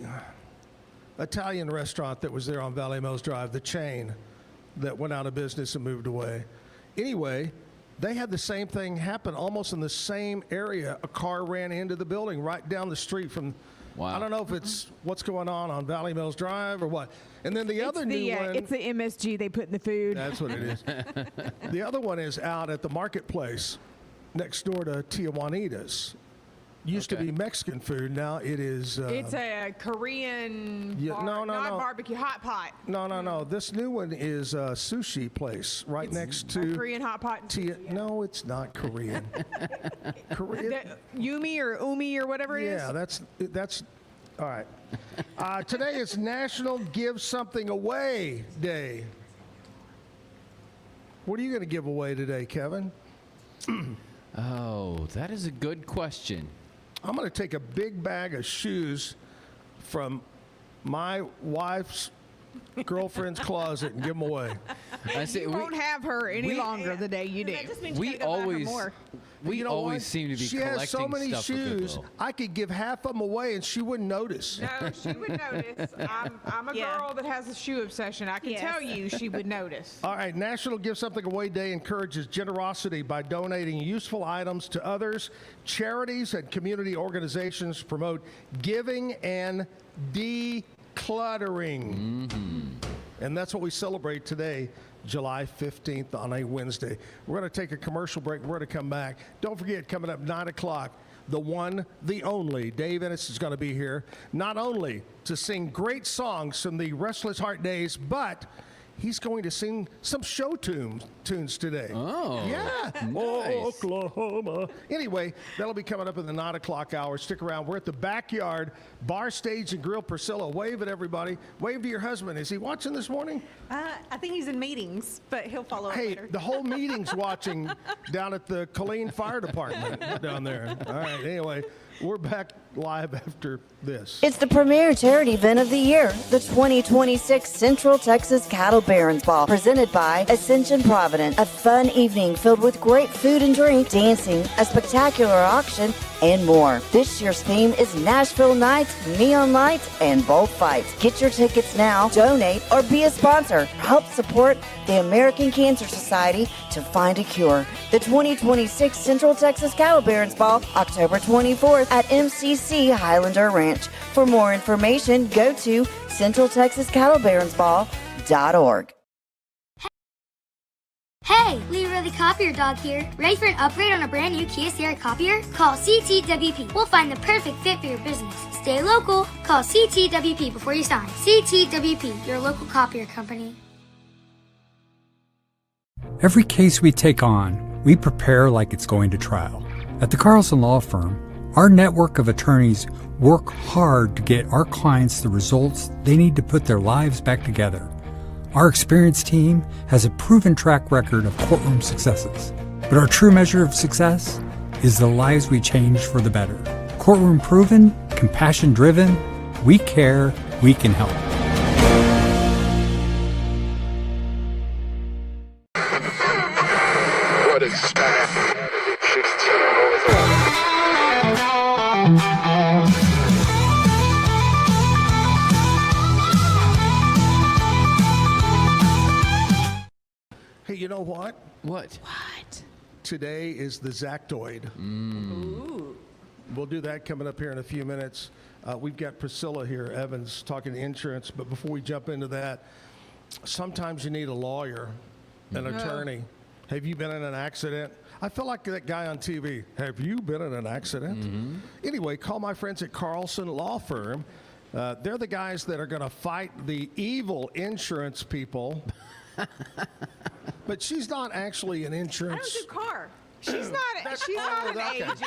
Italian restaurant that was there on Valley Mills Drive, the chain that went out of business and moved away? Anyway, they had the same thing happen almost in the same area. A car ran into the building right down the street from. Wow. I don't know if it's what's going on Valley Mills Drive or what. And then the other new one. It's the MSG they put in the food. That's what it is. The other one is out at the marketplace next door to Tia Juanita's. Used to Okay. be Mexican food. Now it is. It's a Korean Yeah, no, not no. barbecue, hot pot. No. This new one is a sushi place right next to Korean hot pot. And Tia. sushi. No, it's not Korean. Korean. Yumi or Umi or whatever it is. Yeah, that's. All right. Today is National Give Something Away Day. What are you going to give away today, Kevin? Oh, that is a good question. I'm going to take a big bag of shoes from my wife's girlfriend's closet and give them away. I say You won't have her any longer the day you do. That just means you we gotta go buy her always more. we You know always what? seem to be She collecting has so many stuff for shoes. Goodwill. I could give half of them away and she wouldn't notice. No, she would notice. I'm a Yeah. girl that has a shoe obsession. I can Yes. tell you she would notice. All right, National Give Something Away Day encourages generosity by donating useful items to others. Charities and community organizations promote giving and decluttering. And that's what we celebrate today, July 15th on a Wednesday. We're going to take a commercial break. We're going to come back. Don't forget, coming up 9 o'clock, the one, the only, Dave Innis is going to be here, not only to sing great songs from the Restless Heart days, but he's going to sing some show tunes today. Oh, yeah. nice. Oklahoma. Anyway, that'll be coming up in the 9 o'clock hour. Stick around. We're at the Backyard Bar, Stage, and Grill. Priscilla, wave at everybody. Wave to your husband. Is he watching this morning? I think he's in meetings, but he'll follow up Hey, later. the whole meeting's watching down at the Killeen Fire Department down there. All right, anyway, we're back live after this. It's the premier charity event of the year, the 2026 Central Texas Cattle Barons Ball, presented by Ascension Provident. A fun evening filled with great food and drink, dancing, a spectacular auction, and more. This year's theme is Nashville Nights, Neon Lights, and Bullfights. Get your tickets now, donate, or be a sponsor. Help support the American Cancer Society to find a cure. The 2026 Central Texas Cattle Barons Ball, October 24th at MCC Highlander Ranch. For more information, go to centraltexascattlebaronsball.org. Hey, Lee Riley Copier Dog here. Ready for an upgrade on a brand new Kia Sierra copier? Call CTWP. We'll find the perfect fit for your business. Stay local. Call CTWP before you sign. CTWP, your local copier company. Every case we take on, we prepare like it's going to trial. At the Carlson Law Firm, our network of attorneys work hard to get our clients the results they need to put their lives back together. Our experienced team has a proven track record of courtroom successes. But our true measure of success is the lives we change for the better. Courtroom proven, compassion driven, we care, we can help. What is that? Hey, you know what? What? Today is the Zactoid. We'll do that coming up here in a few minutes. We've got Priscilla here, Evans, talking insurance. But before we jump into that, sometimes you need a lawyer, an attorney. Have you been in an accident? I feel like that guy on TV. Have you been in an accident? Anyway, call my friends at Carlson Law Firm. They're the guys that are going to fight the evil insurance people. But she's not actually an I insurance. don't do car. She's not an agent.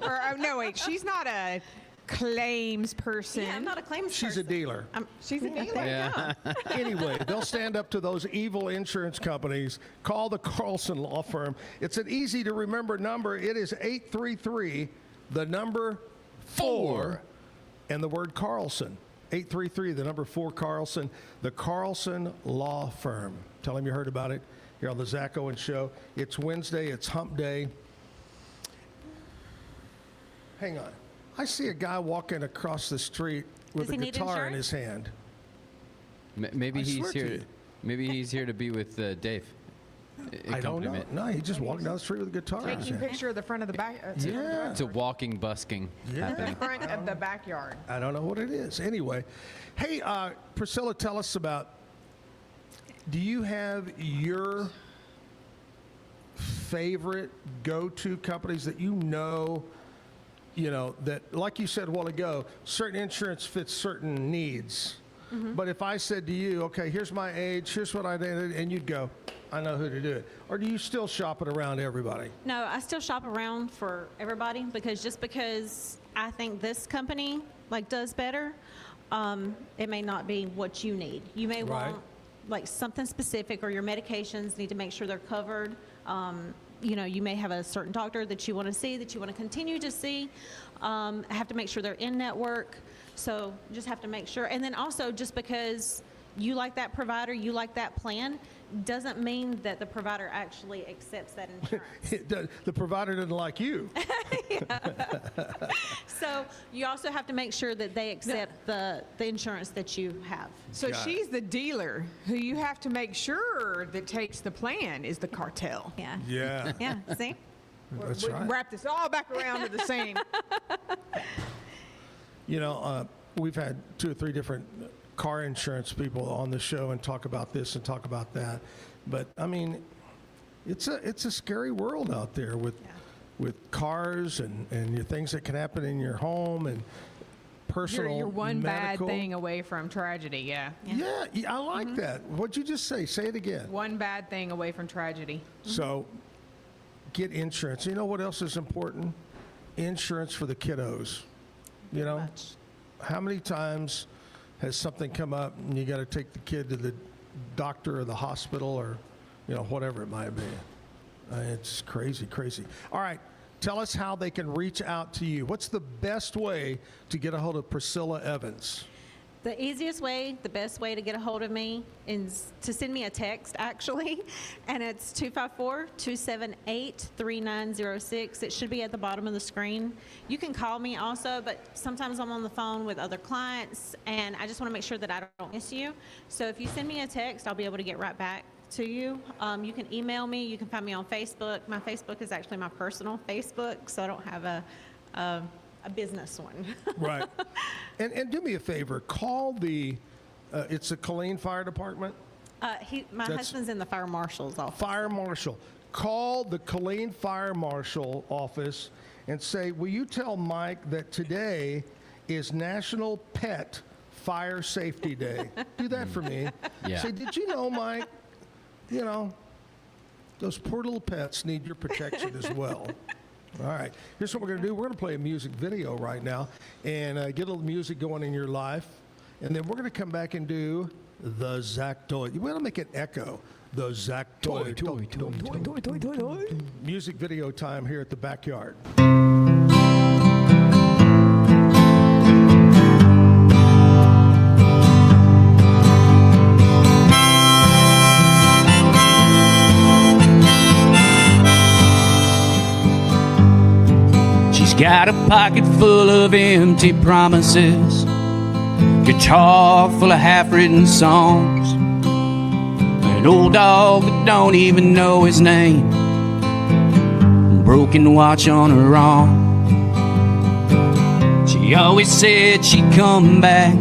Or no, wait, she's not a claims person. Yeah, I'm not a claims She's person. a dealer. She's a dealer. Yeah. Anyway, they'll stand up to those evil insurance companies. Call the Carlson Law Firm. It's an easy to remember number. It is 833, the number 4, and the word Carlson. 833, the number 4, Carlson. The Carlson Law Firm. Tell them you heard about it here on the Zack Owen Show. It's Wednesday. It's hump day. Hang on. I see a guy walking across the street with Does a he need guitar in insurance? his hand. Maybe I he's swear to here. you. Maybe he's here to be with Dave. I don't know. Accompaniment. No, he just walking down the street with a guitar in his Taking a hand. picture of the front of the back. Yeah. It's a walking busking happening. The front of the backyard. I don't know what it is. Anyway, hey, Priscilla, tell us about, do you have your favorite go-to companies that you know, that, like you said a while ago, certain insurance fits certain needs. But if I said to you, okay, here's my age, here's what I did, and you'd go, I know who to do it. Or do you still shop it around everybody? No, I still shop around for everybody because I think this company does better, it may not be what you need. You may Right. want something specific, or your medications need to make sure they're covered. You may have a certain doctor that you want to see, that you want to continue to see. Have to make sure they're in network. So just have to make sure. And then also, just because you like that provider, you like that plan, doesn't mean that the provider actually accepts that insurance. The provider doesn't like you. So you also have to make sure that they accept the insurance that you have. So Got it. she's the dealer who you have to make sure that takes the plan is the cartel. Yeah. Yeah, Yeah, see? that's We right. wrap this all back around to the same. We've had 2 or 3 different car insurance people on the show and talk about this and talk about that. But I mean, it's a scary world out there with cars and your things that can happen in your home. And personal You're one medical. bad thing away from tragedy. Yeah. Yeah, I like that. What'd you just say? Say it again. One bad thing away from tragedy. So, get insurance. You know what else is important? Insurance for the kiddos. You know, how many times has something come up and you got to take the kid to the doctor or the hospital or, you know, whatever it might be? It's crazy, crazy. All right, tell us how they can reach out to you. What's the best way to get a hold of Priscilla Eveans? The easiest way, the best way to get a hold of me is to send me a text, actually, and it's 254-278-3906. It should be at the bottom of the screen. You can call me also, but sometimes I'm on the phone with other clients, and I just want to make sure that I don't miss you. So if you send me a text, I'll be able to get right back to you. You can email me. You can find me on Facebook. My Facebook is actually my personal Facebook, so I don't have a business one. Right. And do me a favor, call the, it's the Killeen Fire Department? My husband's in the fire marshal's office. Fire marshal. Call the Killeen Fire Marshal office and say, will you tell Mike that today is National Pet Fire Safety Day? Do that for me. Yeah. Say, did you know, Mike, you know, those poor little pets need your protection as well. All right, here's what we're going to do. We're going to play a music video right now and get a little music going in your life. And then we're going to come back and do the Zack Toy. We're going to make it echo. The Zack Toy. Music video time here at the Backyard. Got a pocket full of empty promises, guitar full of half-written songs, an old dog that don't even know his name, broken watch on her arm. She always said she'd come back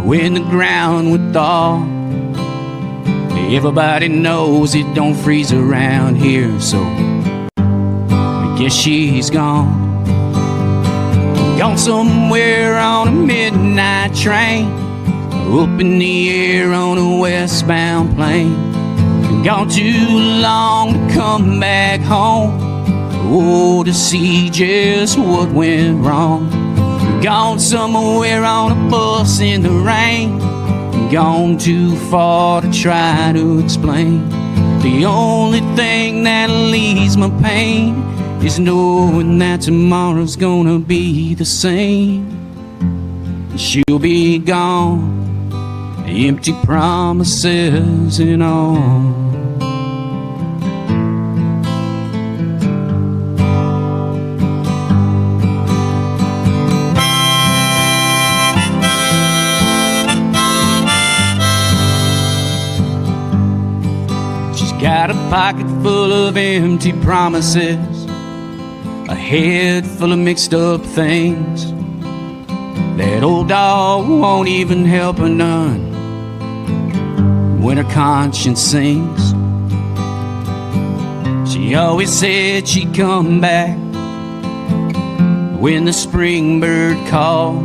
when the ground would thaw. Everybody knows it don't freeze around here, so guess she's gone. Gone somewhere on a midnight train, up in the air on a westbound plane. Gone too long to come back home, oh, to see just what went wrong. Gone somewhere on a bus in the rain, gone too far to try to explain. The only thing that alleviates my pain is knowing that tomorrow's gonna be the same. She'll be gone, empty promises and all. She's got a pocket full of empty promises, a head full of mixed up things. That old dog won't even help her none when her conscience sings. She always said she'd come back when the spring bird called.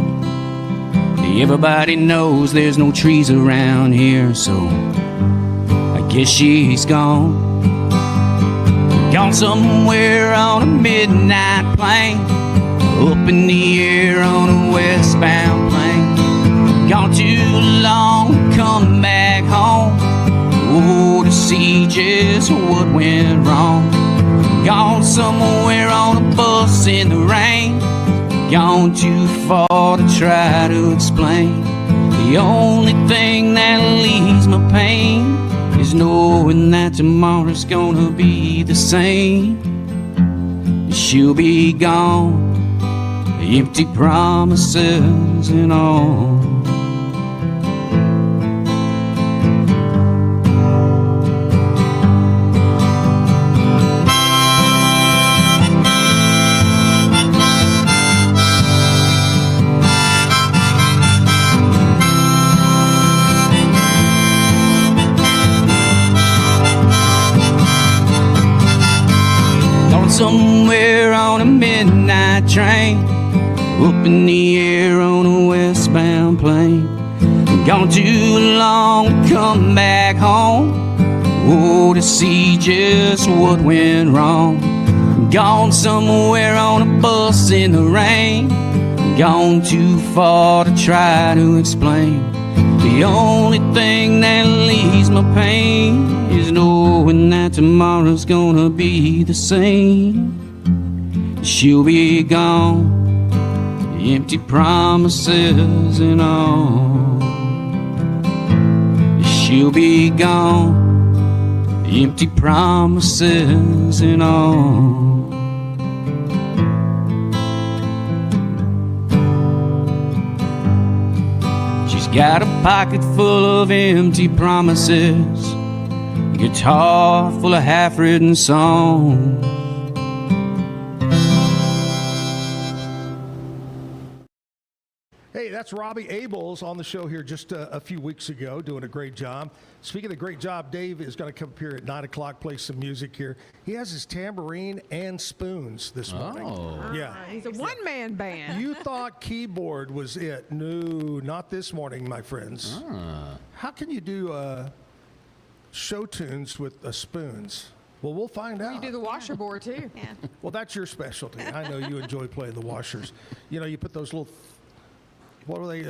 Everybody knows there's no trees around here, so I guess she's gone. Gone somewhere on a midnight plane, up in the air on a westbound plane. Gone too long to come back home, oh, to see just what went wrong. Gone somewhere on a bus in the rain, gone too far to try to explain. The only thing that alleviates my pain is knowing that tomorrow's gonna be the same. She'll be gone, empty promises and all. Somewhere on a midnight train, up in the air on a westbound plane. Gone too long to come back home. Oh, to see just what went wrong. Gone somewhere on a bus in the rain. Gone too far to try to explain. The only thing that leaves my pain is knowing that tomorrow's gonna be the same. She'll be gone, empty promises and all. She'll be gone, empty promises and all. Got a pocket full of empty promises, a guitar full of half-written songs. Hey, that's Robbie Abels on the show here just a few weeks ago, doing a great job. Speaking of great job, Dave is going to come up here at 9 o'clock, play some music here. He has his tambourine and spoons this morning. Oh. Yeah. He's a one-man band. You thought keyboard was it. No, not this morning, my friends. Ah. How can you do show tunes with spoons? Well, we'll find out. You do the washerboard, too. Yeah. Well, that's your specialty. I know you enjoy playing the washers. You know, you put those little, what were they,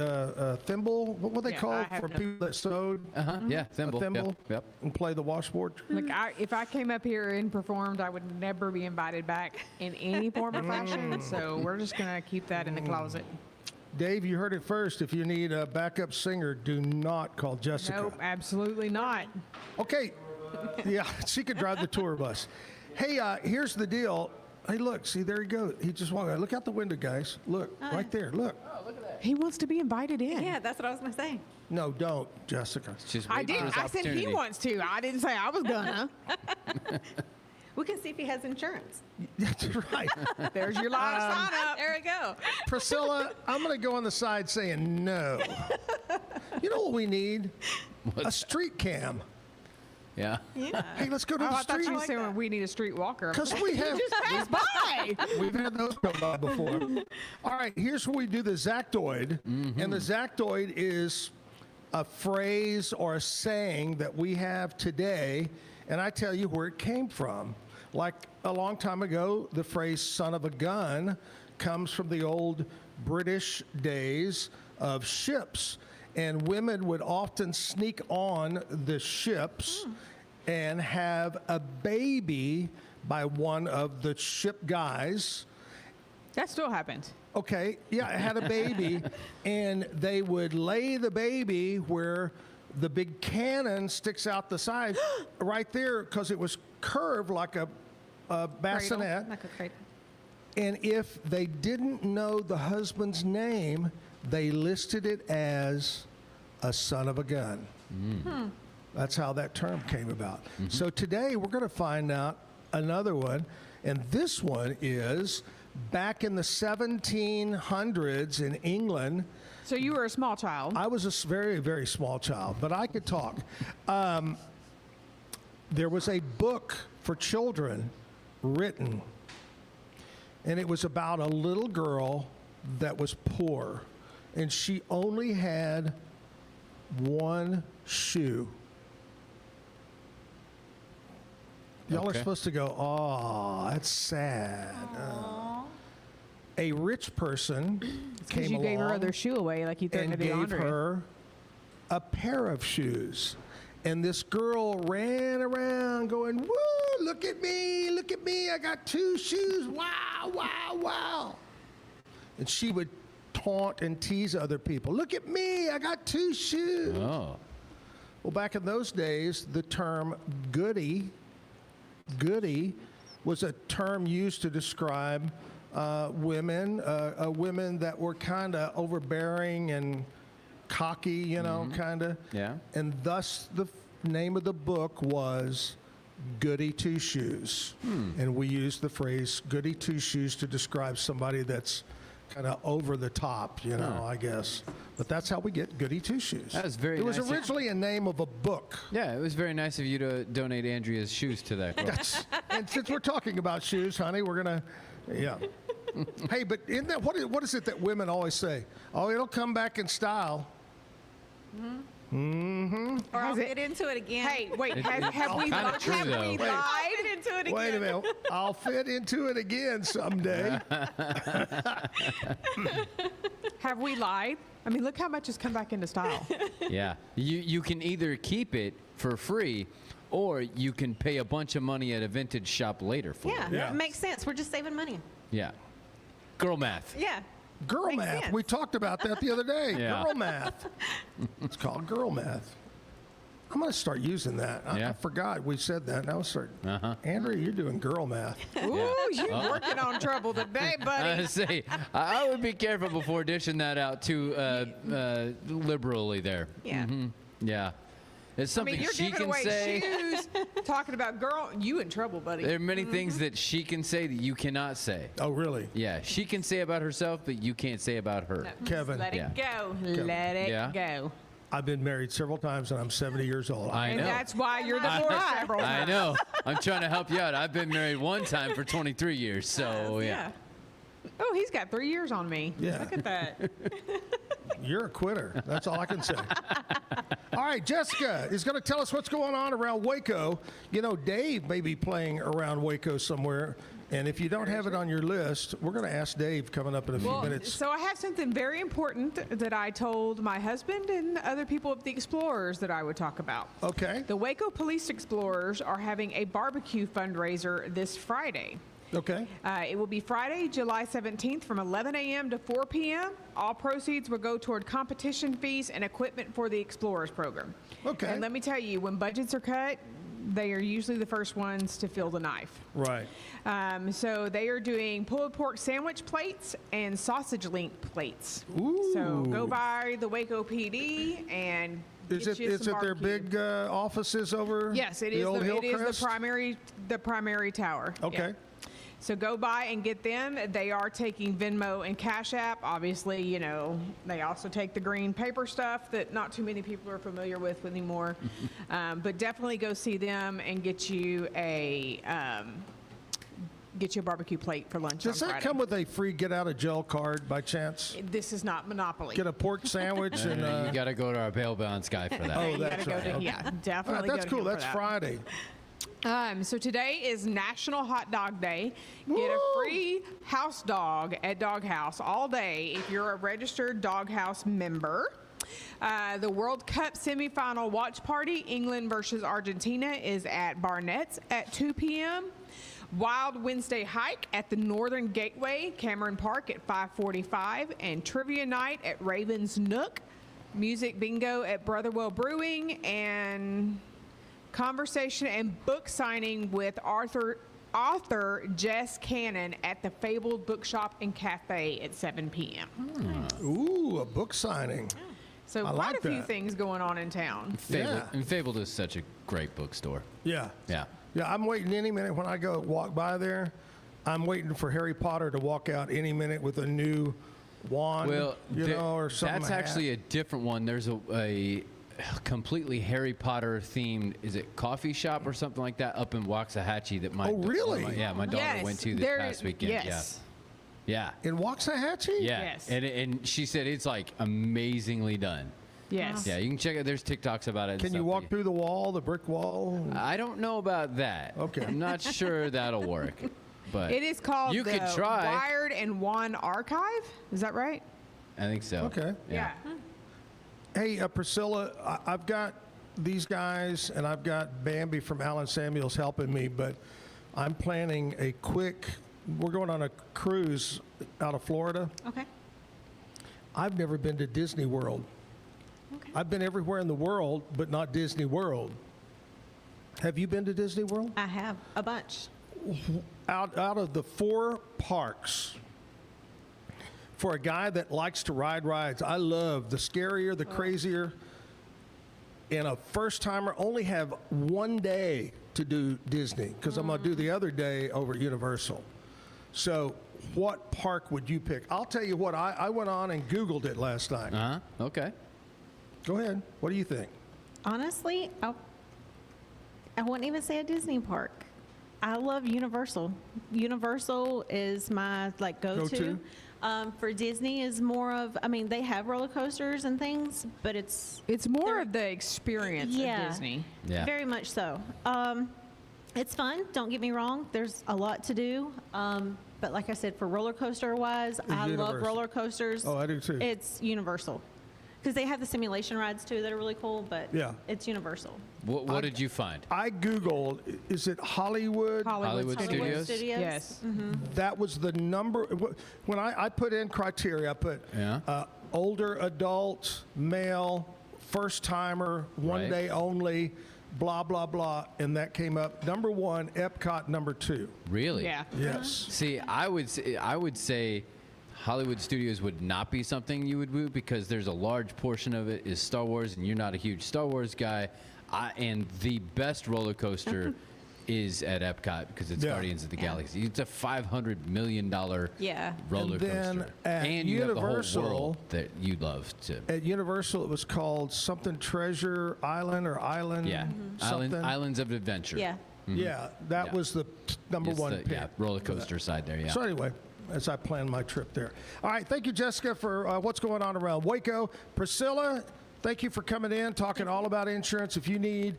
thimble? What were they called for people that sewed? Yeah, thimble. A thimble? Yep. And play the washboard? Look, if I came up here and performed, I would never be invited back in any form or fashion. So we're just going to keep that in the closet. Dave, you heard it first. If you need a backup singer, do not call Jessica. Nope, absolutely not. Okay. Yeah, she could drive the tour bus. Hey, here's the deal. Hey, look, see, there he goes. He just walked out. Look out the window, guys. Look, right there. Look. He wants to be invited in. Yeah, that's what I was going to say. No, don't, Jessica. Just I wait did. for his I said he opportunity. wants to. I didn't say I was gonna. We can see if he has insurance. That's right. There's your live sign up. There we go. Priscilla, I'm going to go on the side saying no. You know what we need? A street cam. Yeah. Yeah. Hey, let's go to Oh, the I thought street. you were saying we need a street walker. 'Cause we have- just passed by. We've had those come by before. All right, here's where we do the Zactoid. And the Zactoid is a phrase or a saying that we have today, and I tell you where it came from. Like a long time ago, the phrase son of a gun comes from the old British days of ships. And women would often sneak on the ships and have a baby by one of the ship guys. That still happens. Okay, yeah, it had a baby, and they would lay the baby where the big cannon sticks out the side, right there, because it was curved like a bassinet. Like a cradle. And if they didn't know the husband's name, they listed it as a son of a gun. That's how that term came about. So today we're going to find out another one, and this one is back in the 1700s in England. So you were a small child. I was a very, very small child, but I could talk. There was a book for children written, and it was about a little girl that was poor, and she only had one shoe. Y'all are supposed to go, oh, that's sad. A rich person came you along gave her other shoe away like you threatened and to do gave laundry. her a pair of shoes. And this girl ran around going, woo, look at me, I got two shoes, wow, wow, wow. And she would taunt and tease other people. Look at me, I got two shoes. Oh. Well, back in those days, the term goody was a term used to describe women that were kind of overbearing and cocky, you know, kind of. Yeah. And thus the name of the book was Goody Two Shoes. And we use the phrase Goody Two Shoes to describe somebody that's kind of over the top, you know, I guess. But that's how we get Goody Two Shoes. That was very It was nice. originally a name of a book. Yeah, it was very nice of you to donate Andrea's shoes to that girl. And since we're talking about shoes, honey, we're going to, yeah. Hey, but isn't that what is it that women always say? Oh, it'll come back in style. Or I'll get into it again. Hey, wait, have we Kinda true, have we though. lied? Get into it again. Wait a minute. I'll fit into it again someday. Have we lied? I mean, look how much has come back into style. Yeah. You can either keep it for free, or you can pay a bunch of money at a vintage shop later for Yeah, it. Yeah. it makes sense. We're just saving money. Yeah. Girl math. Yeah. Girl Makes math. sense. We talked about that the other day. Yeah. Girl math. It's called girl math. I'm going to start using that. I Yeah. forgot we said that. Now start. Uh-huh. Andrea, you're doing girl math. Ooh, you're working on trouble today, buddy. Say, I would be careful before dishing that out too liberally there. Yeah. Yeah. It's I something mean, you're she giving can away say. shoes, talking about girl. You in trouble, buddy. There are many things that she can say that you cannot say. Oh, really? Yeah, she can say about herself, but you can't say about her. Kevin. Let it Yeah. go. Let it Yeah. go. I've been married several times and I'm 70 years old. I And know. that's why you're divorced several I times. know. I'm trying to help you out. I've been married one time for 23 years, so yeah. Oh, he's got 3 years on me. Yeah. Look at that. You're a quitter. That's all I can say. All right, Jessica is going to tell us what's going on around Waco. You know, Dave may be playing around Waco somewhere. And if you don't have it on your list, we're going to ask Dave coming up in a few Well, minutes. so I have something very important that I told my husband and other people of the Explorers that I would talk about. Okay. The Waco Police Explorers are having a barbecue fundraiser this Friday. Okay. It will be Friday, July 17th from 11 a.m. to 4 p.m. All proceeds will go toward competition fees and equipment for the Explorers program. Okay. And let me tell you, when budgets are cut, they are usually the first ones to feel the knife. Right. So they are doing pulled pork sandwich plates and sausage link plates. Ooh. So go by the Waco PD and Is get it you is some it their barbecue. big offices over? Yes, it the is. old It is Hillcrest? the primary tower. Okay. Yeah. So go by and get them. They are taking Venmo and Cash App. Obviously, you know, they also take the green paper stuff that not too many people are familiar with anymore. But definitely go see them and get you a barbecue plate for lunch Does on that Friday. come with a free get out of jail card by chance? This is not Monopoly. Get a pork sandwich and You got to go to our bail bonds guy for that. oh, You that's gotta right. go to, Okay. yeah, All definitely. right, that's go to cool. him for That's that. Friday. So today is National Hot Dog Day. Get a free house dog at Doghouse all day if you're a registered Doghouse member. The World Cup semifinal watch party, England versus Argentina, is at Barnett's at 2 p.m. Wild Wednesday hike at the Northern Gateway, Cameron Park at 5:45, and trivia night at Raven's Nook. Music bingo at Brotherwell Brewing, and conversation and book signing with author Jess Cannon at the Fabled Bookshop and Cafe at 7 p.m. Ooh, a book signing. So I quite like a few that. things going on in town. Fabled, Yeah. and Fabled is such a great bookstore. Yeah. Yeah. Yeah, I'm waiting any minute when I go walk by there. I'm waiting for Harry Potter to walk out any minute with a new wand, Well, or something. that's actually a different one. There's a completely Harry Potter themed, is it coffee shop or something like that up in Waxahachie that my Oh, really? my daughter Yes, went to this there- past weekend. yes. Yeah. in Waxahachie. Yeah. Yes. And she said it's like amazingly done. Yes. Yeah, you can check it. There's TikToks about it. and Can you stuff, walk but through the wall, the brick wall? I don't know about that. Okay. I'm not sure that'll work. But It is called you the could try. Wired and Wand Archive. Is that right? I think so. Okay. Yeah. Hey, Priscilla, I've got these guys and I've got Bambi from Alan Samuels helping me, but I'm planning a quick. We're going on a cruise out of Florida. Okay. I've never been to Disney World. Okay. I've been everywhere in the world, but not Disney World. Have you been to Disney World? I have a bunch. Out of the 4 parks, for a guy that likes to ride rides, I love the scarier, the crazier. And a first timer only have one day to do Disney because I'm going to do the other day over at Universal. So what park would you pick? I'll tell you what, I went on and Googled it last night. Uh-huh. Okay. Go ahead. What do you think? Honestly, I wouldn't even say a Disney park. I love Universal. Universal is my go-to. For Disney is more of, I mean, they have roller coasters and things, but it's more of the experience of Disney. Yeah. Very much so. It's fun. Don't get me wrong. There's a lot to do. But like I said, for roller coaster wise, I love roller coasters. Oh, I do too. It's Universal. Because they have the simulation rides too that are really cool, but it's Universal. What did you find? I Googled, is it Hollywood? Hollywood Studios? Yes. Mm-hmm. That was the number. When I put in criteria, I put older adult, male, first timer, one day only, blah, blah, blah. And that came up number 1, Epcot number 2. Really? Yeah. Yes. See, I would say Hollywood Studios would not be something you would boot because there's a large portion of it is Star Wars, and you're not a huge Star Wars guy. And the best roller coaster is at Epcot because it's Guardians of the Galaxy. It's a $500 million roller coaster. And you Universal, have the whole world that you love to. At Universal, it was called something Treasure Island or Island. Yeah, Islands of Adventure. Yeah. Yeah, that was the number one pick. Yeah, roller coaster side there. Yeah. So anyway, as I plan my trip there. All right, thank you, Jessica, for what's going on around Waco. Priscilla, thank you for coming in, talking all about insurance. If you need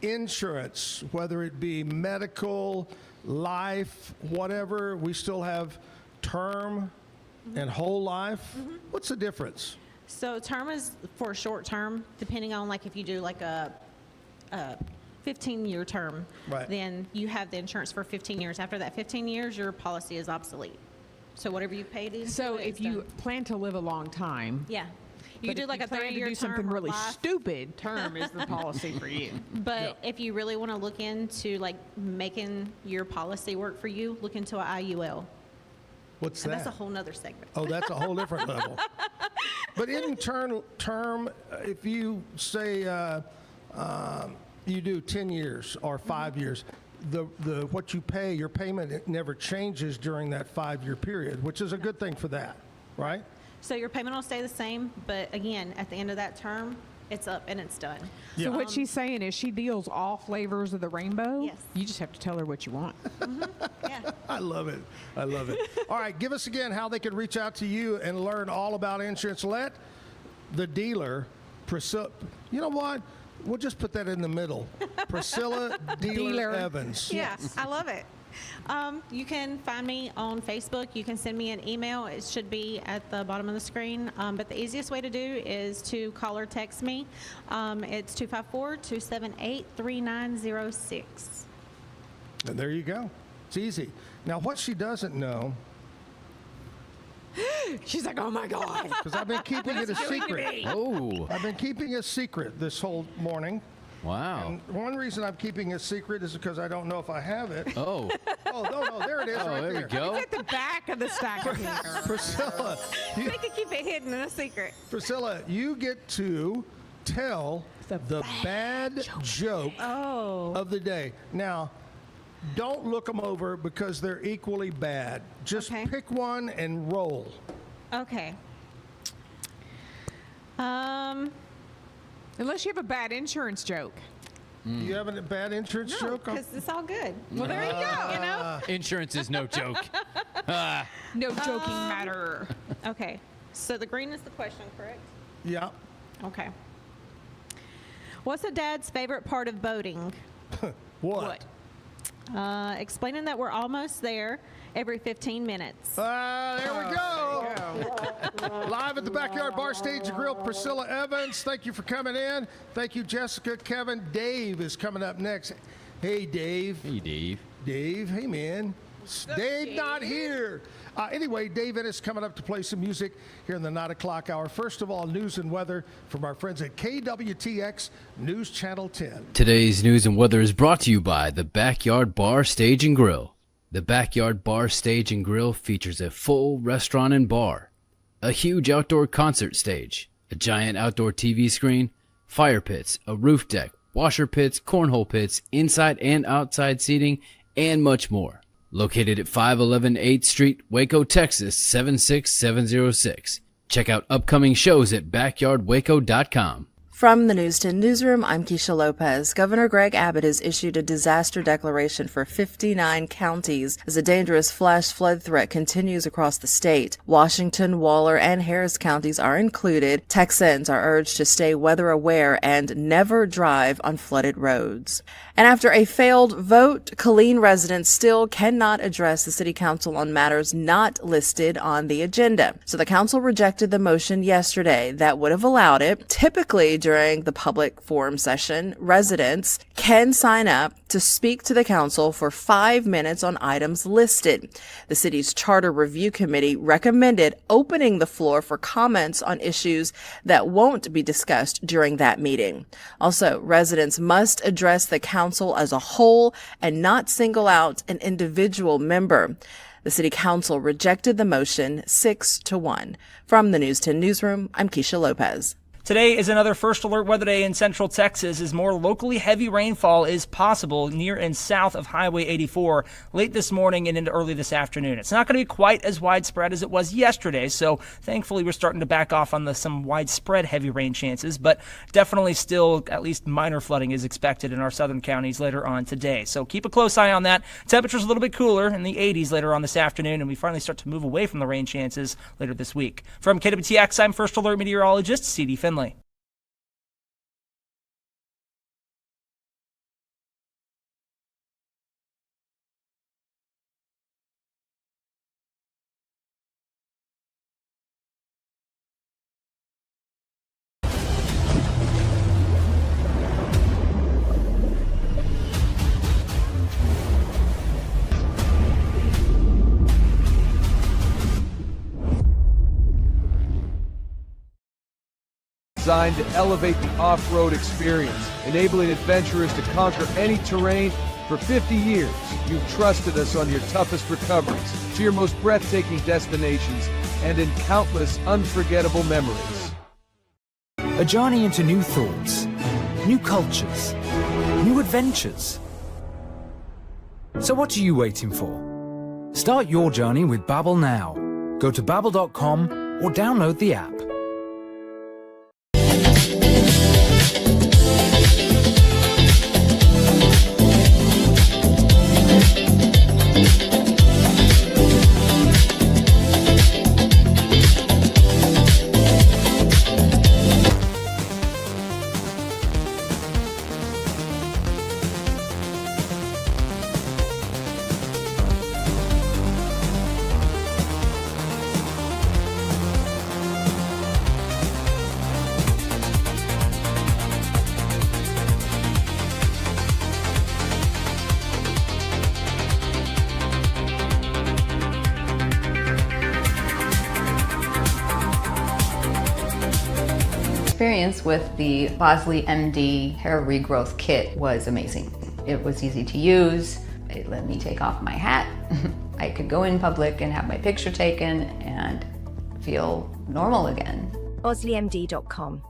insurance, whether it be medical, life, whatever, we still have term and whole life. What's the difference? So term is for short term, depending on if you do a 15-year term, then you have the insurance for 15 years. After that 15 years, your policy is obsolete. So whatever you paid into So it if is you done. plan to live a long time, Yeah. You but do if like you a plan to 30-year do term something or really life. stupid, term is the policy for you. But if you really want to look into making your policy work for you, look into an IUL. What's And that? that's a whole nother segment. Oh, that's a whole different level. But in term, if you say you do 10 years or 5 years, the what you pay, your payment, it never changes during that 5-year period, which is a good thing for that, right? So your payment will stay the same, but again, at the end of that term, it's up and it's done. So what she's saying is she deals all flavors of the rainbow. Yes. You just have to tell her what you want. Yeah. I love it. I love it. All right, give us again how they can reach out to you and learn all about insurance. Let the dealer, Priscilla, you know what? We'll just put that in the middle. Priscilla Dealer Evans. Yeah, I love it. You can find me on Facebook. You can send me an email. It should be at the bottom of the screen. But the easiest way to do is to call or text me. It's 254-278-3906. And there you go. It's easy. Now, what she doesn't know, She's like, oh my God. because I've been keeping it a secret. Oh, I've been keeping a secret this whole morning. wow. And one reason I'm keeping it secret is because I don't know if I have it. Oh, Oh, no, there it is right there we there. go. At the back of the stack of paper. Priscilla, They could keep it hidden in a secret. Priscilla, you get to tell the bad joke of the day. Now, don't look them over because they're equally bad. Just Okay. pick one and roll. Okay. Unless you have a bad insurance joke. You have a bad insurance No, joke? because it's all good. Well, there you go. You know? Insurance is no joke. No joking matter. Okay. So the green is the question, correct? Yeah. Okay. What's a dad's favorite part of boating? What? Explaining that we're almost there every 15 minutes. There we go. Live at the Backyard Bar Stage and Grill, Priscilla Evans. Thank you for coming in. Thank you, Jessica. Kevin, Dave is coming up next. Hey, Dave. Hey, Dave. Dave, hey, man. Dave not here. Anyway, Dave Innis coming up to play some music here in the 9 o'clock hour. First of all, news and weather from our friends at KWTX News Channel 10. Today's news and weather is brought to you by the Backyard Bar Stage and Grill. The Backyard Bar Stage and Grill features a full restaurant and bar, a huge outdoor concert stage, a giant outdoor TV screen, fire pits, a roof deck, washer pits, cornhole pits, inside and outside seating, and much more. Located at 511 8th Street, Waco, Texas, 76706. Check out upcoming shows at backyardwaco.com. From the News 10 Newsroom, I'm Keisha Lopez. Governor Greg Abbott has issued a disaster declaration for 59 counties as a dangerous flash flood threat continues across the state. Washington, Waller, and Harris counties are included. Texans are urged to stay weather aware and never drive on flooded roads. And after a failed vote, Killeen residents still cannot address the city council on matters not listed on the agenda. So the council rejected the motion yesterday that would have allowed it. Typically, during the public forum session, residents can sign up to speak to the council for 5 minutes on items listed. The city's Charter Review Committee recommended opening the floor for comments on issues that won't be discussed during that meeting. Also, residents must address the council as a whole and not single out an individual member. The city council rejected the motion 6-1. From the News 10 Newsroom, I'm Keisha Lopez. Today is another First Alert weather day in Central Texas as more locally heavy rainfall is possible near and south of Highway 84 late this morning and into early this afternoon. It's not going to be quite as widespread as it was yesterday, so thankfully we're starting to back off on some widespread heavy rain chances, but definitely still at least minor flooding is expected in our southern counties later on today. So keep a close eye on that. Temperatures a little bit cooler in the 80s later on this afternoon, and we finally start to move away from the rain chances later this week. From KWTX, I'm First Alert meteorologist C.D. Finley. Designed to elevate the off-road experience, enabling adventurers to conquer any terrain. For 50 years, you've trusted us on your toughest recoveries, to your most breathtaking destinations, and in countless unforgettable memories. A journey into new thoughts, new cultures, new adventures. So what are you waiting for? Start your journey with Babbel now. Go to babbel.com or download the app. Experience with the Bosley MD hair regrowth kit was amazing. It was easy to use. It let me take off my hat. I could go in public and have my picture taken and feel normal again. BosleyMD.com.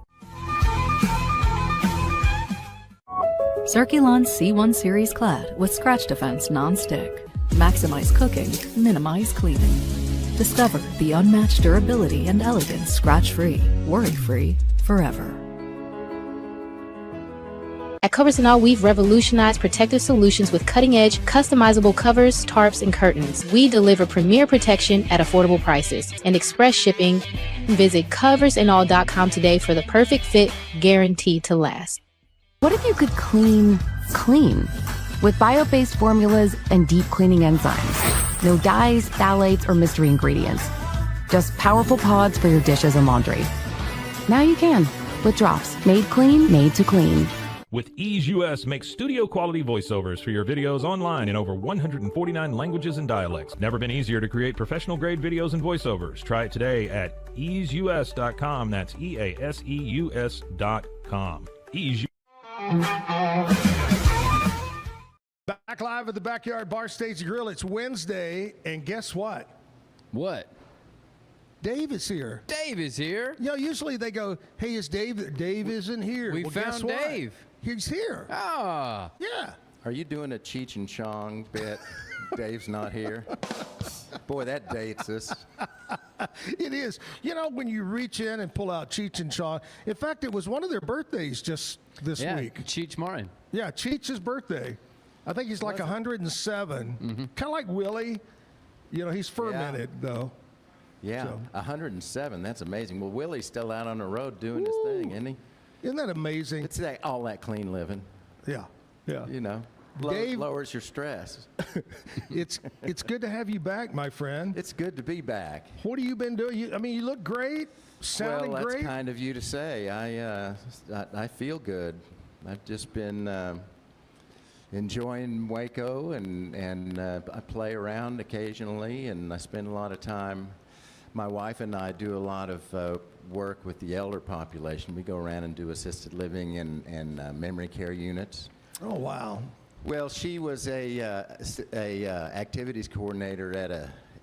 Circulon C1 Series Clad with Scratch Defense Non-Stick. Maximize cooking, minimize cleaning. Discover the unmatched durability and elegance scratch-free, worry-free, forever. At Covers & All, we've revolutionized protective solutions with cutting-edge, customizable covers, tarps, and curtains. We deliver premier protection at affordable prices and express shipping. Visit coversandall.com today for the perfect fit, guaranteed to last. What if you could clean clean? With bio-based formulas and deep cleaning enzymes. No dyes, phthalates, or mystery ingredients. Just powerful pods for your dishes and laundry. Now you can, with drops made clean, made to clean. With Ease US, make studio quality voiceovers for your videos online in over 149 languages and dialects. Never been easier to create professional grade videos and voiceovers. Try it today at easeus.com. That's EASEUS.com. Ease. Back live at the Backyard Bar Stage Grill. It's Wednesday, and guess what? What? Dave is here. Dave is here? You know, usually they go, hey, is Dave? Dave isn't here. We found Dave. He's here. Ah. Yeah. Are you doing a Cheech and Chong bit? Dave's not here. Boy, that dates us. It is. You know, when you reach in and pull out Cheech and Chong. In fact, it was one of their birthdays just this week. Cheech Marin. Yeah, Cheech's birthday. I think he's like 107. Kind of like Willie. You know, he's fermented, though. Yeah, So. 107. That's amazing. Well, Willie's still out on the road doing his thing, isn't he? Isn't that amazing? It's all that clean living. Yeah, yeah. You know, Dave- lowers your stress. It's good to have you back, my friend. It's good to be back. What have you been doing? You look great, sounding Well, that's great. kind of you to say. I feel good. I've just been enjoying Waco, and I play around occasionally, and I spend a lot of time. My wife and I do a lot of work with the elder population. We go around and do assisted living and memory care units. Oh, wow. Well, she was a activities coordinator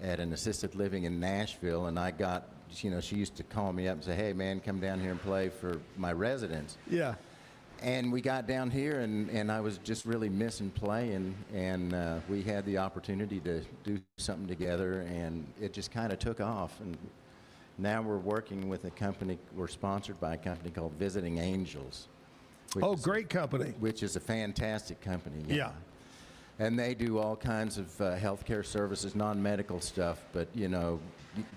at an assisted living in Nashville, and I got, she used to call me up and say, "Hey, man, come down here and play for my residents." Yeah. And we got down here, and I was just really missing playing, and we had the opportunity to do something together, and it just kind of took off. And now we're working with a company, we're sponsored by a company called Visiting Angels. Oh, great company. Which is a fantastic company. Yeah. And they do all kinds of healthcare services, non-medical stuff, but,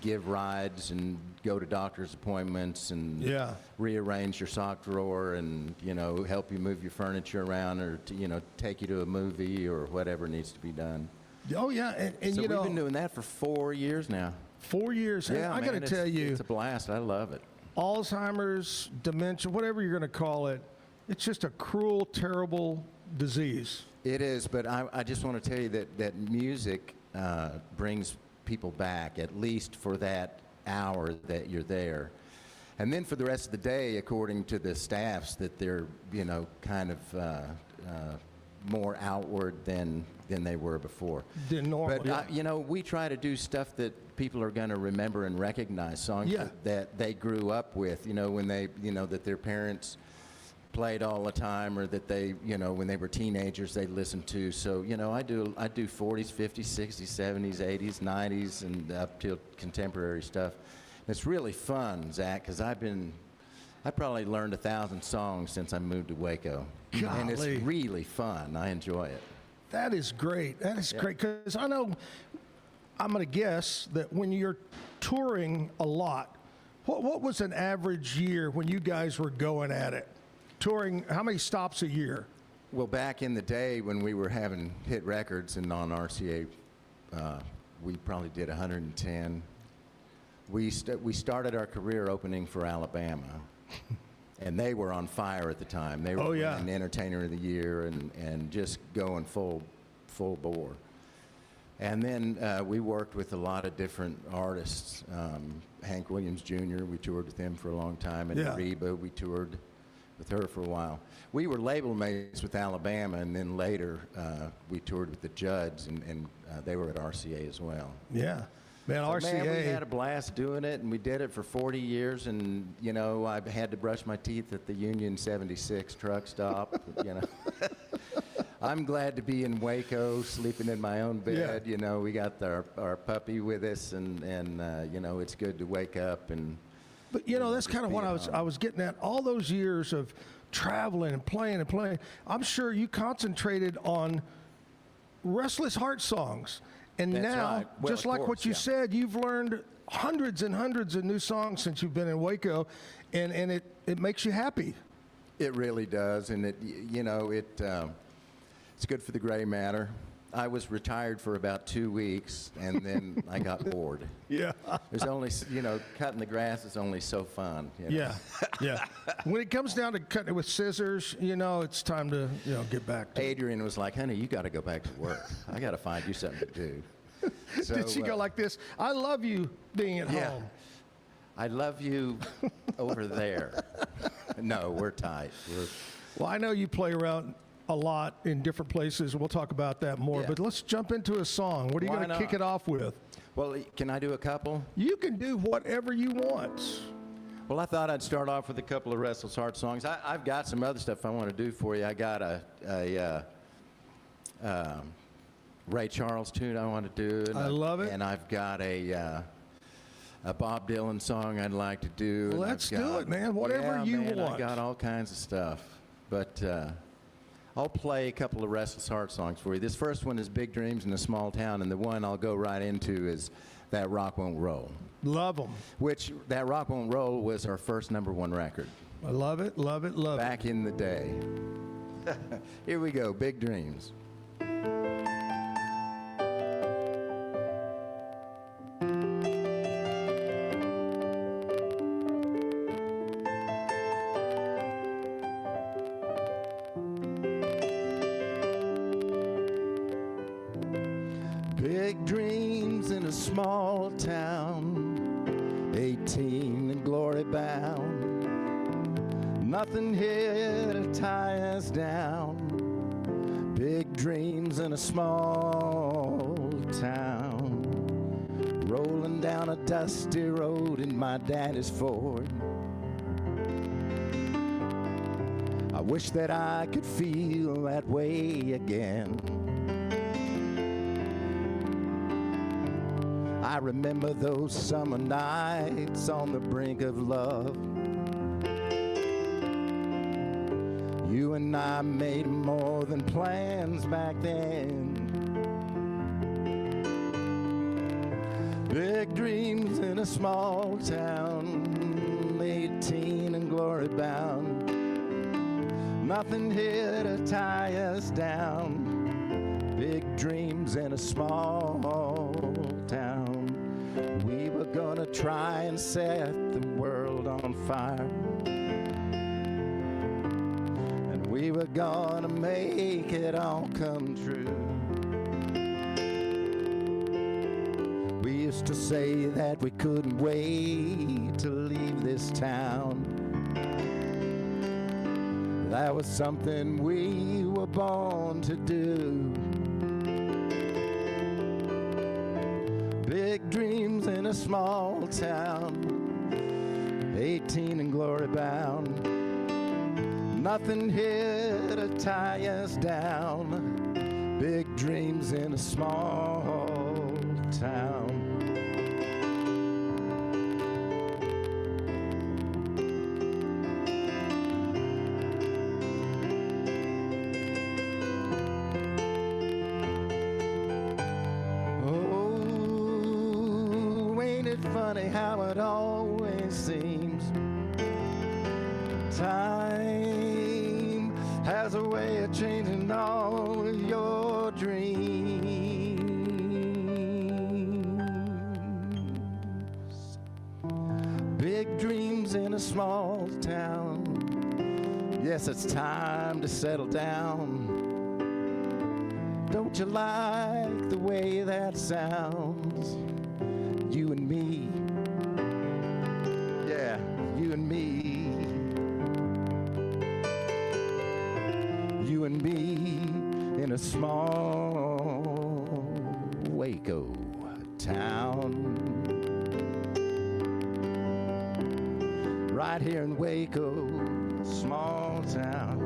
give rides and go to doctor's appointments and rearrange your sock drawer and, help you move your furniture around or, take you to a movie or whatever needs to be done. Oh, yeah. And so you know, we've been doing that for 4 years now. 4 years. Yeah, I got to tell you. It's a blast. I love it. Alzheimer's, dementia, whatever you're going to call it, it's just a cruel, terrible disease. It is, but I just want to tell you that music brings people back, at least for that hour that you're there. And then for the rest of the day, according to the staffs, that they're, kind of more outward than they were before. Than normal. But, we try to do stuff that people are going to remember and recognize, songs that they grew up with, when they, that their parents played all the time, or that they, when they were teenagers, they listened to. So, I do 40s, 50s, 60s, 70s, 80s, 90s, and up till contemporary stuff. And it's really fun, Zach, because I probably learned 1,000 songs since I moved to Waco. Golly. And it's really fun. I enjoy it. That is great. That is great, because I know, I'm going to guess that when you're touring a lot, what was an average year when you guys were going at it? Touring, how many stops a year? Well, back in the day when we were having hit records and on RCA, we probably did 110. We started our career opening for Alabama, and they were on fire at the time. They were an Entertainer of the Year and just going full bore. And then we worked with a lot of different artists. Hank Williams Jr., we toured with him for a long time, and Reba, we toured with her for a while. We were label mates with Alabama, and then later we toured with the Judds, and they were at RCA as well. Yeah. Man, so, RCA. Man, we had a blast doing it, and we did it for 40 years, and, I had to brush my teeth at the Union 76 truck stop, I'm glad to be in Waco, sleeping in my own bed. Yeah. We got our puppy with us, and it's good to wake up and... But that's kind of what I was getting at. All those years of traveling and playing, I'm sure you concentrated on Restless Heart songs. And That's now, right. Well, just of like course, what you said, you've learned hundreds and hundreds of new songs since you've been in Waco, and it makes you happy. It really does, and it's good for the gray matter. I was retired for about 2 weeks, and then I got bored. Yeah. There's only, cutting the grass is only so fun. Yeah, yeah. When it comes down to cutting it with scissors, it's time to, get back to Adrian was like, "Honey, you got to go back to work. I got to find you something to do." So, Did she go like this? I love you being at home. I love you over there. No, we're tight. Well, I know you play around a lot in different places. We'll talk about that more. Yeah. But let's jump into a song. What are you going to kick it off with? Well, can I do a couple? You can do whatever you want. Well, I thought I'd start off with a couple of Restless Heart songs. I've got some other stuff I want to do for you. I got Ray Charles tune I want to do. And I love it. And I've got a Bob Dylan song I'd like to do. Well, and let's I've got- do it, man. Whatever yeah, you man, want. I got all kinds of stuff. But I'll play a couple of Restless Heart songs for you. This first one is Big Dreams in a Small Town, and the one I'll go right into is That Rock Won't Roll. Love them. Which, That Rock Won't Roll was our first #1 record. I love it, love it, love Back in the day. Here we go, Big Dreams. Big dreams in a small town, 18 and glory bound. Nothing here to tie us down. Big dreams in a small town, rolling down a dusty road in my daddy's Ford. I wish that I could feel that way again. I remember those summer nights on the brink of love. You and I made more than plans back then. Big dreams in a small town, 18 and glory bound. Nothing here to tie us down. Big dreams in a small town. We were gonna try and set the world on fire. And we were gonna make it all come true. We used to say that we couldn't wait to leave this town. That was something we were born to do. Big dreams in a small town, 18 and glory bound. Nothing here to tie us down. Big dreams in a small town. Funny how it always seems. Time has a way of changing all your dreams. Big dreams in a small town. Yes, it's time to settle down. Don't you like the way that sounds? You and me, yeah, you and me, you and me in a small Waco town. Right here in Waco, small town.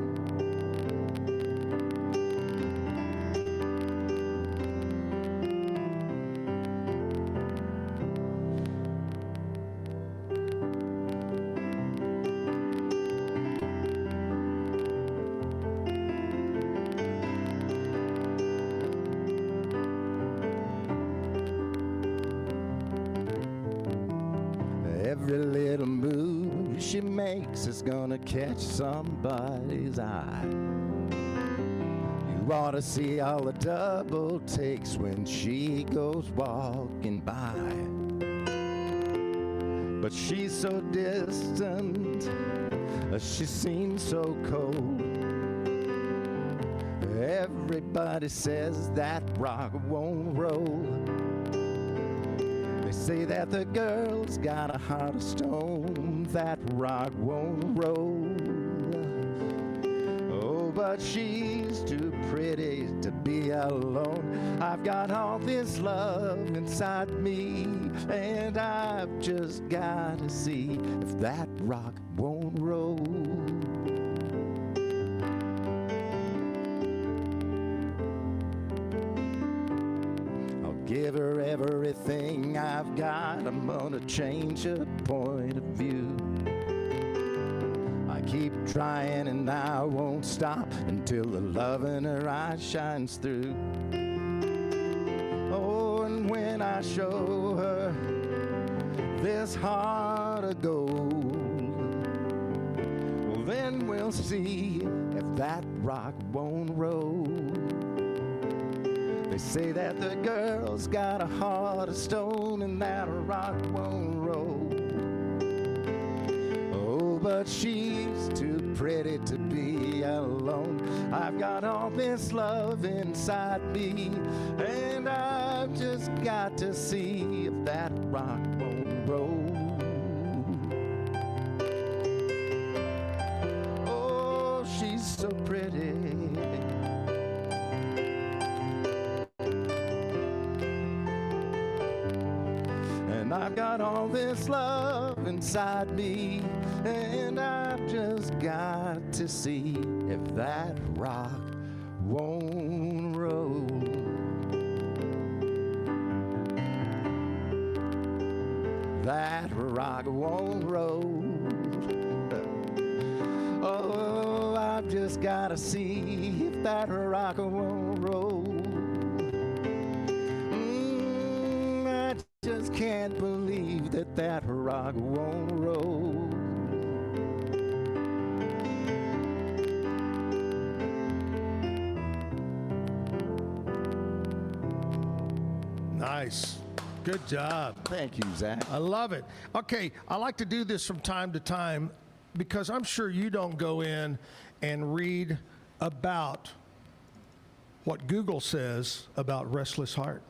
Every little move she makes is gonna catch somebody's eye. You ought to see all the double takes when she goes walking by. But she's so distant, she seems so cold. Everybody says that rock won't roll. They say that the girl's got a heart of stone, that rock won't roll. Oh, but she's too pretty to be alone. I've got all this love inside me, and I've just got to see if that rock won't roll. everything I've got. I'm gonna change her point of view. I keep trying and I won't stop until the love in her eyes shines through. Oh, and when I show her this heart of gold, well, then we'll see if that rock won't roll. They say that the girl's got a heart of stone and that a rock won't roll. Oh, but she's too pretty to be alone. I've got all this love inside me, and I've just got to see if that rock won't roll. Oh, she's so pretty. And I've got all this love inside me, and I've just got to see if that rock won't roll. That rock won't roll. Oh, I've just got to see if that rock won't roll. I just can't believe that that rock won't roll. Nice. Good job. Thank you, Zach. I love it. Okay, I like to do this from time to time because I'm sure you don't go in and read about what Google says about Restless Heart.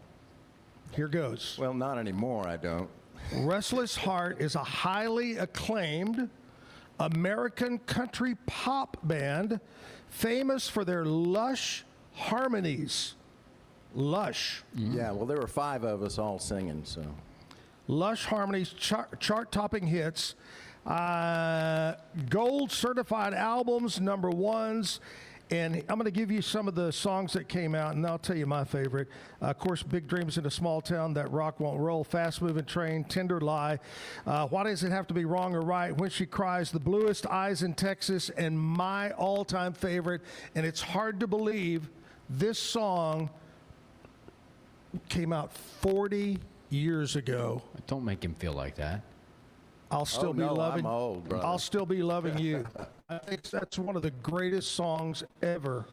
Here goes. Well, not anymore, I don't. Restless Heart is a highly acclaimed American country pop band famous for their lush harmonies. Lush. Yeah, well, there were 5 of us all singing, so. Lush harmonies, chart-topping hits, gold certified albums, #1s, and I'm going to give you some of the songs that came out, and I'll tell you my favorite. Of course, Big Dreams in a Small Town, That Rock Won't Roll, Fast Moving Train, Tender Lie, Why Does It Have to Be Wrong or Right, When She Cries, The Bluest Eyes in Texas, and my all-time favorite, and it's hard to believe, this song came out 40 years ago. Don't make him feel like that. I'll still be loving. I'm old, brother. I'll still be loving you. I think that's one of the greatest songs ever.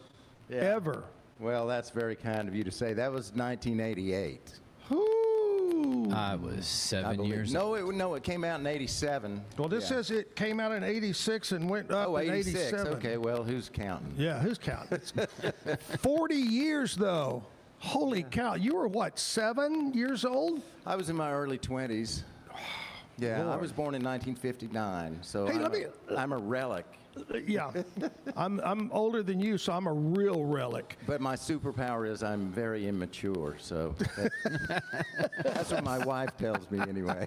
Yeah. Ever. Well, that's very kind of you to say. That was 1988. Ooh. I was 7 years old. No, it came out in 87. Well, this says it came out in 86 and went up in 86. 87. Okay, well, who's counting? Yeah, who's counting? 40 years, though. Holy cow. You were, what, 7 years old? I was in my early 20s. Yeah, Lord. I was born in 1959, so Hey, I'm a relic. Yeah, I'm older than you, so I'm a real relic. But my superpower is I'm very immature, so that's what my wife tells me anyway.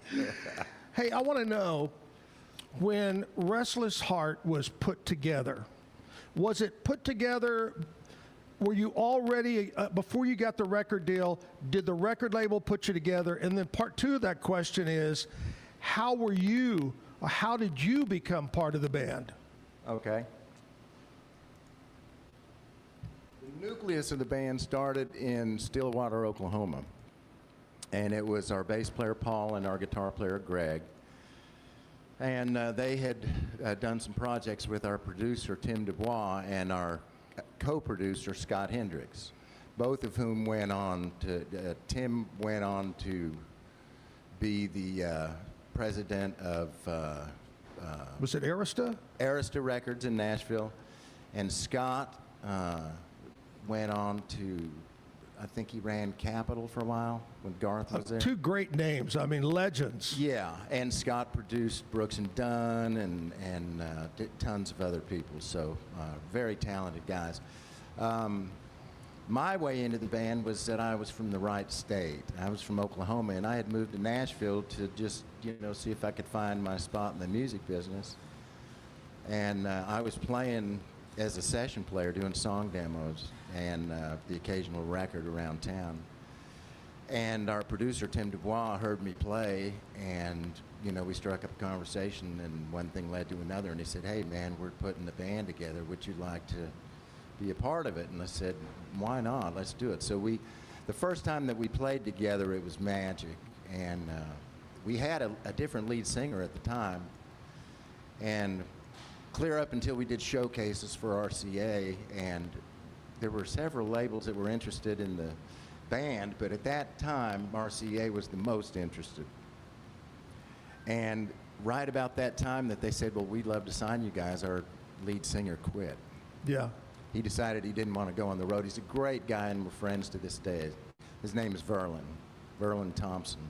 Hey, I want to know, when Restless Heart was put together, was it put together, were you already, before you got the record deal, did the record label put you together? And then part 2 of that question is, how did you become part of the band? Okay. The nucleus of the band started in Stillwater, Oklahoma. And it was our bass player, Paul, and our guitar player, Greg. And they had done some projects with our producer, Tim Dubois, and our co-producer, Scott Hendricks, both of whom went on to, Tim went on to be the president of was it Arista? Arista Records in Nashville, and Scott went on to, I think he ran Capitol for a while when Garth was there. 2 great names, I mean, legends. Yeah, and Scott produced Brooks and Dunn and did tons of other people, so very talented guys. My way into the band was that I was from the right state. I was from Oklahoma, and I had moved to Nashville to just, see if I could find my spot in the music business. And I was playing as a session player, doing song demos and the occasional record around town. And our producer, Tim Dubois, heard me play, and, you know, we struck up a conversation, and one thing led to another, and he said, hey, man, we're putting a band together. Would you like to be a part of it? And I said, why not? Let's do it. So the first time that we played together, it was magic. And we had a different lead singer at the time. And clear up until we did showcases for RCA, and there were several labels that were interested in the band, but at that time, RCA was the most interested. And right about that time that they said, well, we'd love to sign you guys, our lead singer quit. Yeah. He decided he didn't want to go on the road. He's a great guy, and we're friends to this day. His name is Verlin Thompson.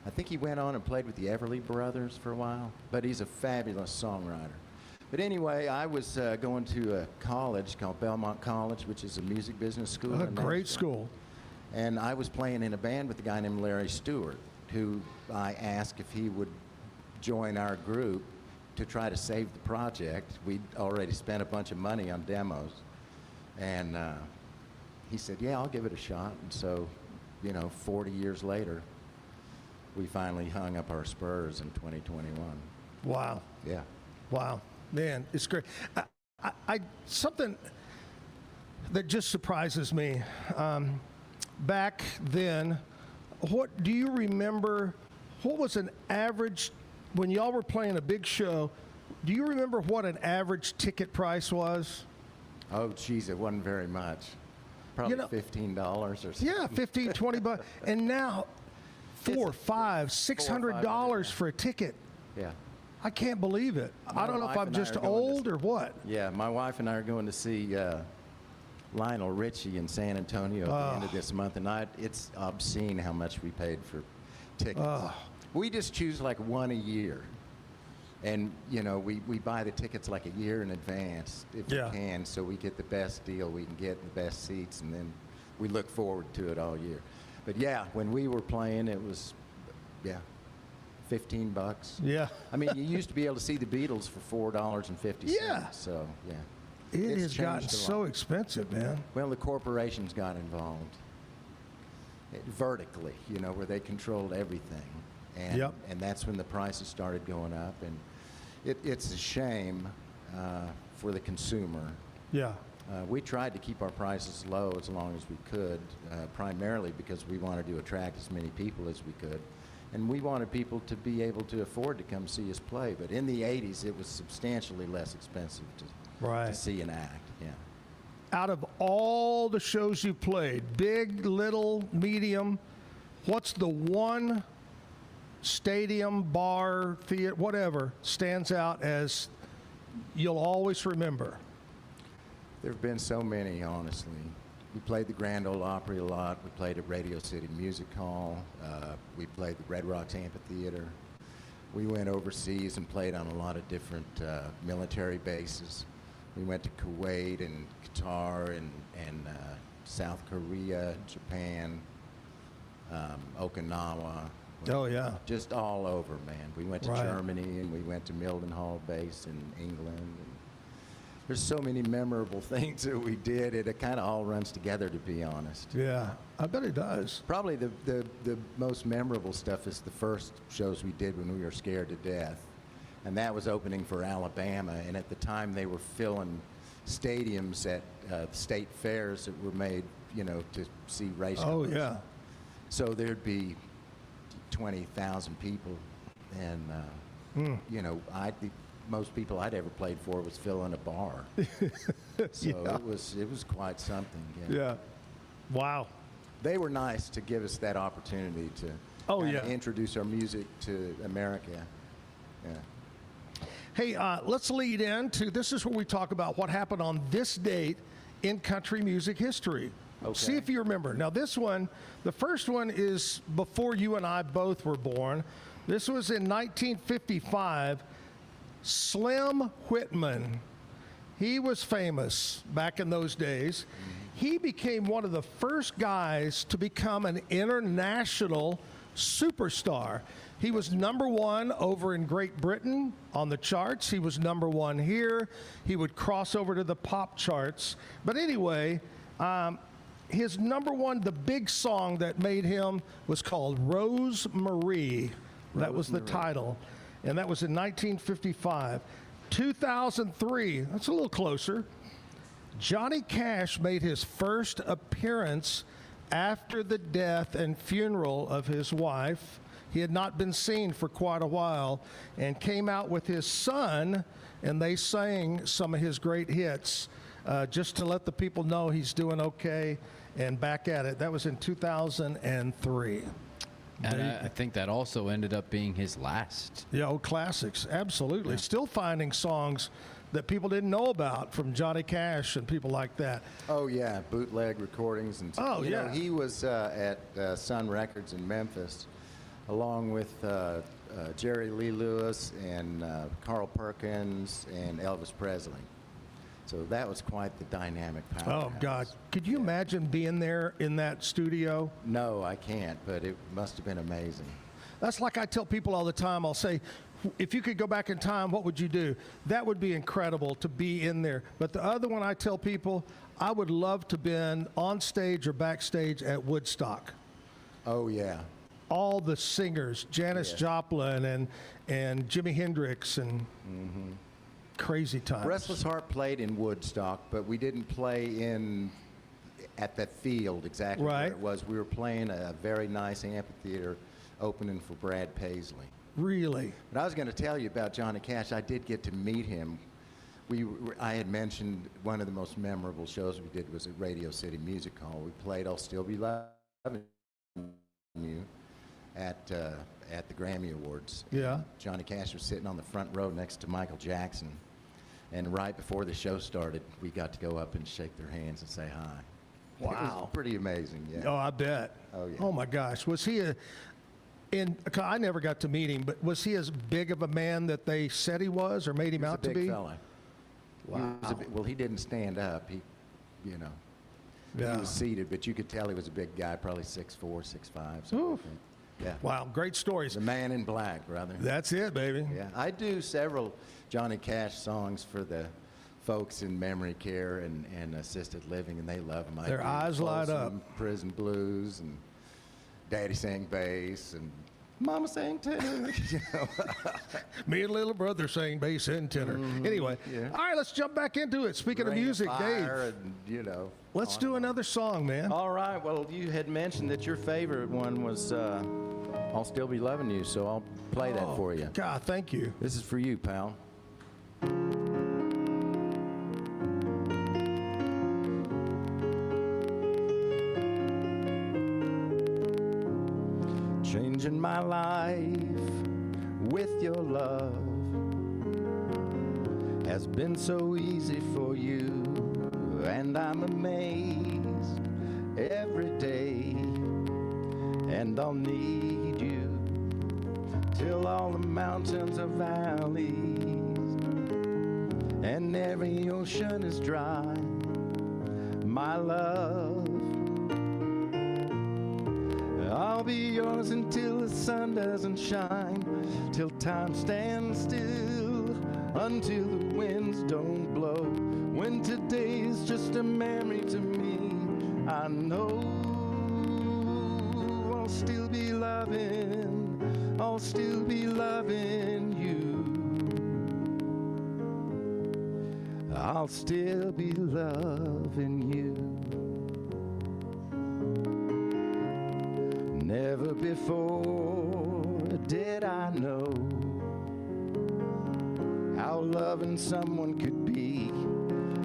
I think he went on and played with the Everly Brothers for a while, but he's a fabulous songwriter. But anyway, I was going to a college called Belmont College, which is a music business school. A great school. And I was playing in a band with a guy named Larry Stewart, who I asked if he would join our group to try to save the project. We'd already spent a bunch of money on demos. And he said, yeah, I'll give it a shot. And so, you know, 40 years later, we finally hung up our spurs in 2021. Wow. Yeah. Wow. Man, it's great. Something that just surprises me. Back then, what do you remember? What was an average, when y'all were playing a big show, do you remember what an average ticket price was? Oh, geez, it wasn't very much. Probably $15 or something. Yeah, 15, 20 bucks. And now, $400, $500, $600 for a ticket. Yeah. I can't believe it. I don't know if I'm just old or what. Yeah, my wife and I are going to see Lionel Richie in San Antonio at the end of this month, and it's obscene how much we paid for tickets. We just choose like one a year. And, you know, we buy the tickets like a year in advance if we can, so we get the best deal we can get, the best seats, and then we look forward to it all year. But yeah, when we were playing, it was, $15. Yeah. I mean, you used to be able to see the Beatles for $4.50. Yeah. So, yeah. It has gotten so expensive, man. Well, the corporations got involved vertically, you know, where they controlled everything. And, and that's when the prices started going up. And it's a shame for the consumer. Yeah. We tried to keep our prices low as long as we could, primarily because we wanted to attract as many people as we could. And we wanted people to be able to afford to come see us play. But in the 80s, it was substantially less expensive to see an act. Yeah. Out of all the shows you played, big, little, medium, what's the one stadium, bar, theater, whatever, stands out as you'll always remember? There have been so many, honestly. We played the Grand Ole Opry a lot. We played at Radio City Music Hall. We played the Red Rocks Amphitheater. We went overseas and played on a lot of different military bases. We went to Kuwait and Qatar and South Korea, Japan, Okinawa. Oh, yeah. Just all over, man. We went to Germany, and we went to Mildenhall Base in England. And there's so many memorable things that we did. It kind of all runs together, to be honest. Yeah, I bet it does. Probably the most memorable stuff is the first shows we did when we were scared to death. And that was opening for Alabama. And at the time, they were filling stadiums at state fairs that were made, you know, to see race cars. Oh, yeah. So there'd be 20,000 people. And, you know, most people I'd ever played for was filling a bar. So it was quite something. Yeah. Wow. They were nice to give us that opportunity to introduce our music to America. Yeah. Hey, let's lead into, this is where we talk about what happened on this date in country music history. Okay. See if you remember. Now this one, the first one is before you and I both were born. This was in 1955. Slim Whitman, he was famous back in those days. He became one of the first guys to become an international superstar. He was #1 over in Great Britain on the charts. He was #1 here. He would cross over to the pop charts. But anyway, his number one, the big song that made him was called Rose Marie. That was the title. And that was in 1955. 2003, that's a little closer. Johnny Cash made his first appearance after the death and funeral of his wife. He had not been seen for quite a while, and came out with his son, and they sang some of his great hits just to let the people know he's doing okay and back at it. That was in 2003. And I think that also ended up being his last. Yeah, old classics, absolutely. Still finding songs that people didn't know about from Johnny Cash and people like that. Oh yeah, bootleg recordings and. Oh you yeah. know, he was at Sun Records in Memphis, along with Jerry Lee Lewis and Carl Perkins and Elvis Presley. So that was quite the dynamic powerhouse. Oh God, could you imagine being there in that studio? No, I can't, but it must have been amazing. That's like I tell people all the time. I'll say, if you could go back in time, what would you do? That would be incredible to be in there. But the other one I tell people, I would love to been on stage or backstage at Woodstock. Oh yeah. All the singers, Janis Joplin and Jimi Hendrix and crazy times. Restless Heart played in Woodstock, but we didn't play at that field exactly where it was. We were playing a very nice amphitheater opening for Brad Paisley. Really? But I was going to tell you about Johnny Cash. I did get to meet him. I had mentioned one of the most memorable shows we did was at Radio City Music Hall. We played I'll Still Be Loving You at the Grammy Awards. Yeah. Johnny Cash was sitting on the front row next to Michael Jackson. And right before the show started, we got to go up and shake their hands and say hi. Wow. It was pretty amazing, yeah. Oh, I bet. Oh, yeah. Oh, my gosh. Was he I never got to meet him, but was he as big of a man that they said he was or made him out to be? He was a big fella. Wow. Well, he didn't stand up. He was seated, but you could tell he was a big guy, probably 6'4", 6'5", something like that. Yeah. Wow, great stories. The Man in Black, brother. That's it, baby. Yeah, I do several Johnny Cash songs for the folks in memory care and assisted living, and they love them. Their eyes light up. Prison Blues, and Daddy sang bass, and Mama sang tenor. Me and little brother sang bass and tenor. Anyway, all right, let's jump back into it. Speaking of music, Dave, and, let's do another song, man. All right. Well, you had mentioned that your favorite one was I'll Still Be Loving You, so I'll play that for you. God, thank you. This is for you, pal. Changing my life with your love has been so easy for you, and I'm amazed every day, and I'll need you till all the mountains are valleys and every ocean is dry. My love, I'll be yours until the sun doesn't shine, till time stands still, until the winds don't blow. When today is just a memory to me, I know I'll still be loving, I'll still be loving you. I'll still be loving you. Never before did I know how loving someone could be.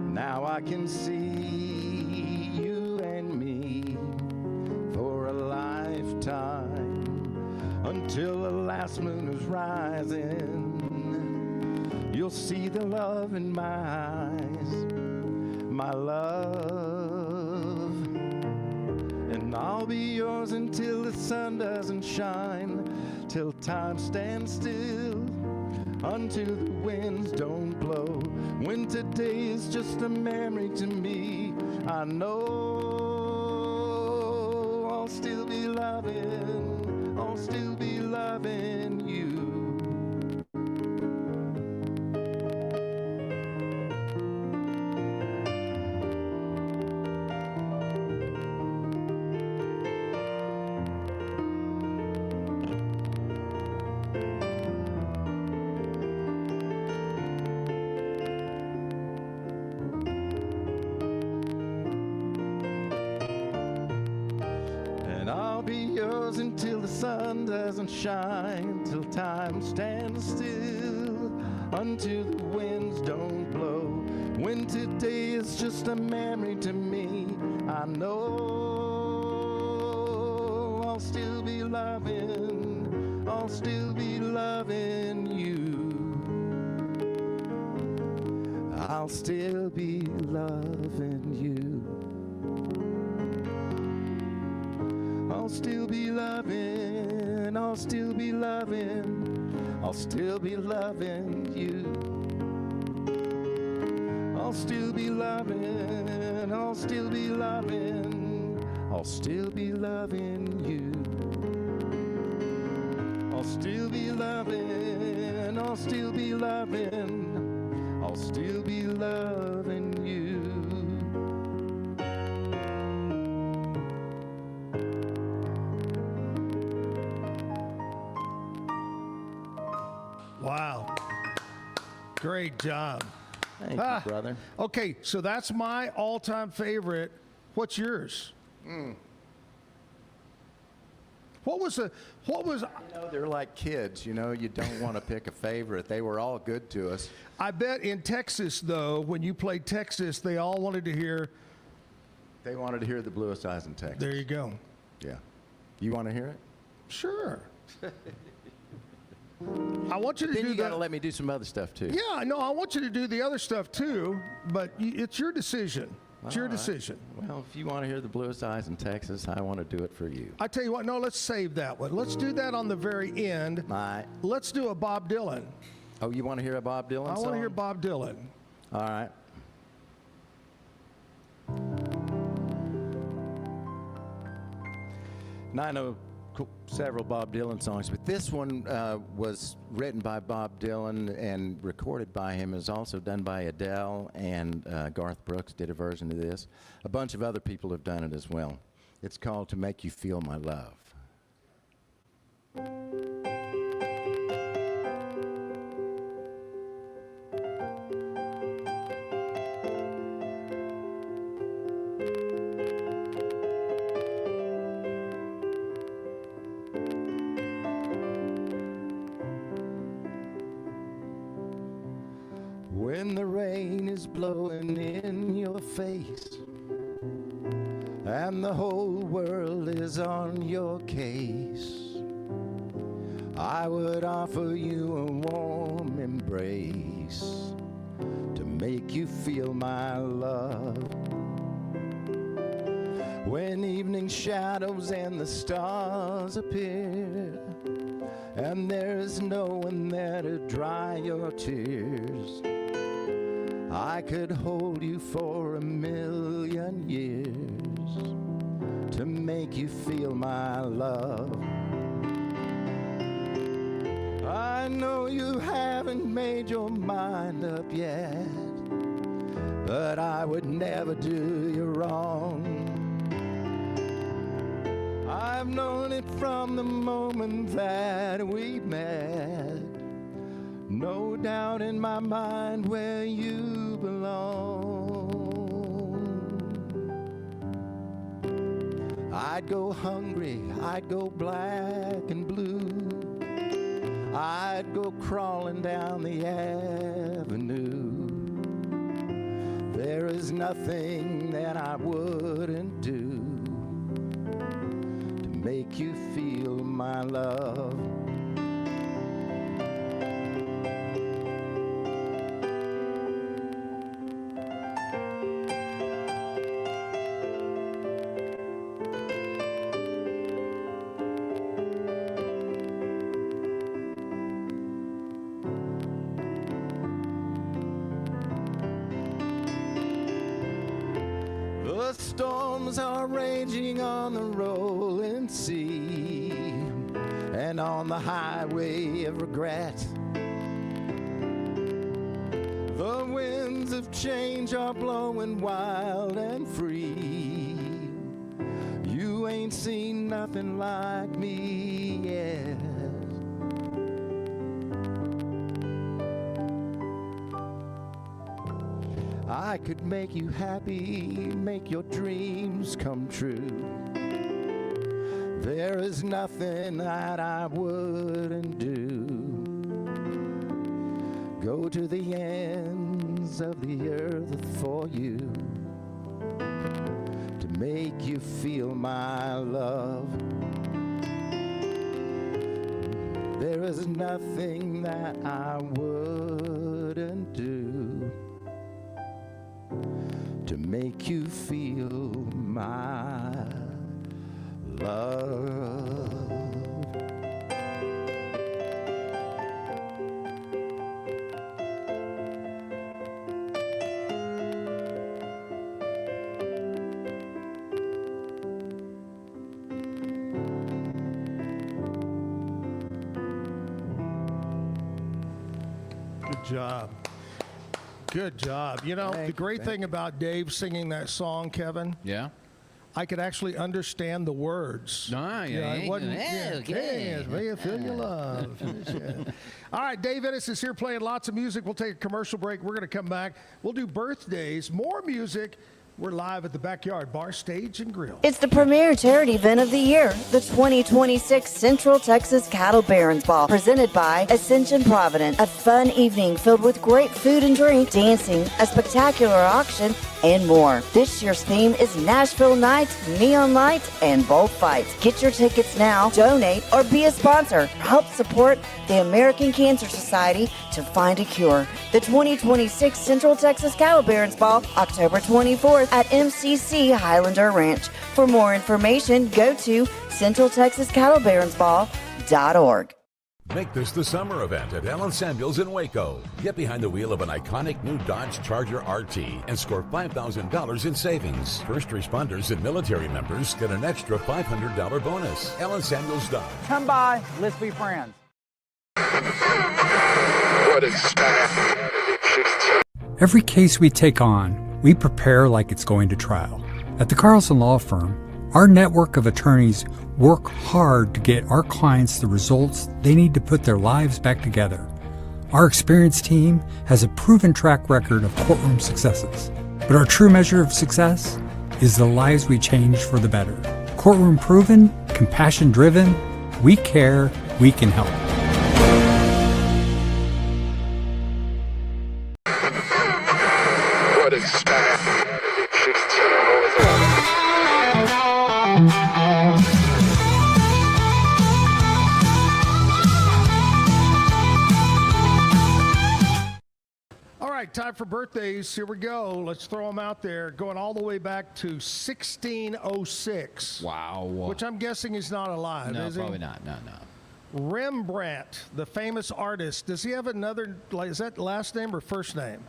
Now I can see you and me for a lifetime, until the last moon is rising. You'll see the love in my eyes, my love. And I'll be yours until the sun doesn't shine, till time stands still, until the winds don't blow. When today is just a memory to me, I know I'll still be loving, I'll still be loving you. be yours until the sun doesn't shine, till time stands still, until the winds don't blow. When today is just a memory to me, I know I'll still be loving, I'll still be loving you. I'll still be loving you. I'll still be loving, I'll still be loving, I'll still be loving you. I'll still be loving, I'll still be loving, I'll still be loving you. I'll still be loving, I'll still be loving, I'll still be loving you. Wow. Great job. Thank you, brother. Okay, so that's my all-time favorite. What's yours? What was? You know, they're like kids, you know, you don't want to pick a favorite. They were all good to us. I bet in Texas, though, when you played Texas, they all wanted to hear. They wanted to hear the Bluest Eyes in Texas. There you go. Yeah. You want to hear it? Sure. I want you to then do you got to that. let me do some other stuff, too. Yeah, no, I want you to do the other stuff, too, but it's your decision. It's your All right. decision. Well, if you want to hear the Bluest Eyes in Texas, I want to do it for you. I tell you what, no, let's save that one. Let's do that on the very end. All right. Let's do a Bob Dylan. Oh, you want to hear a Bob Dylan song? I want to hear Bob Dylan. All right. Now, I know several Bob Dylan songs, but this one was written by Bob Dylan and recorded by him. It was also done by Adele, and Garth Brooks did a version of this. A bunch of other people have done it as well. It's called To Make You Feel My Love. When the rain is blowing in your face and the whole world is on your case, I would offer you a warm embrace to make you feel my love. When evening shadows and the stars appear and there's no one there to dry your tears, I could hold you for 1,000,000 years to make you feel my love. I know you haven't made your mind up yet, but I would never do you wrong. I've known it from the moment that we met. No doubt in my mind where you belong. I'd go hungry, I'd go black and blue, I'd go crawling down the avenue. There is nothing that I wouldn't do to make you feel my love. The storms are raging on the rolling sea and on the highway of regret. The winds of change are blowing wild and free. You ain't seen nothing like me yet. I could make you happy, make your dreams come true. There is nothing that I wouldn't do. Go to the ends of the earth for you, to make you feel my love. There is nothing that I wouldn't do to make you feel my love. Good job. Good job. You know, the great thing about Dave singing that song, Kevin, Yeah. I could actually understand the words. It wasn't. okay. May I feel your love. Yeah. All right, Dave Innis is here playing lots of music. We'll take a commercial break. We're going to come back. We'll do birthdays, more music. We're live at the Backyard Bar, Stage, and Grill. It's the premier charity event of the year, the 2026 Central Texas Cattle Barons Ball, presented by Ascension Providence. A fun evening filled with great food and drink, dancing, a spectacular auction, and more. This year's theme is Nashville Nights, Neon Lights, and Bullfights. Get your tickets now, donate, or be a sponsor. Help support the American Cancer Society to find a cure. The 2026 Central Texas Cattle Barons Ball, October 24th at MCC Highlander Ranch. For more information, go to centraltexascattlebaronsball.org. Make this the summer event at Allen Samuels in Waco. Get behind the wheel of an iconic new Dodge Charger RT and score $5,000 in savings. First responders and military members get an extra $500 bonus. Allen Samuels Dodge. Come by, let's be friends. What is that? Every case we take on, we prepare like it's going to trial. At the Carlson Law Firm, our network of attorneys work hard to get our clients the results they need to put their lives back together. Our experienced team has a proven track record of courtroom successes. But our true measure of success is the lives we change for the better. Courtroom proven, compassion driven, we care, we can help. What is that? All right, time for birthdays. Here we go. Let's throw them out there. Going all the way back to 1606. Wow. Which I'm guessing is not alive, No, is he? probably not. No. Rembrandt, the famous artist. Does he have another, is that last name or first name?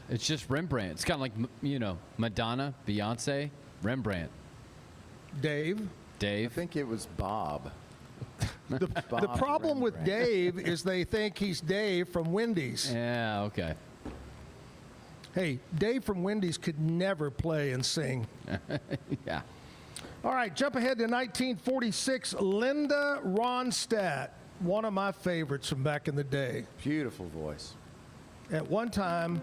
It's just Rembrandt. It's kind of like, Madonna, Beyonce, Rembrandt. Dave? I think it was Bob. The problem with Dave is they think he's Dave from Wendy's. Yeah, okay. Hey, Dave from Wendy's could never play and sing. Yeah. All right, jump ahead to 1946. Linda Ronstadt, one of my favorites from back in the day. Beautiful voice. At one time,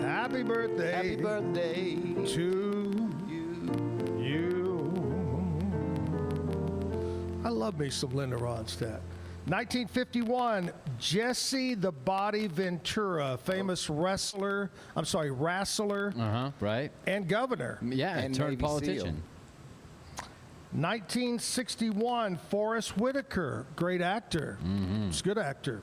happy birthday to you. I love me some Linda Ronstadt. 1951, Jesse the Body Ventura, famous wrestler, Right. and governor. Yeah, And turned Navy politician. 1961, Forrest Whitaker, great actor. He's a good actor.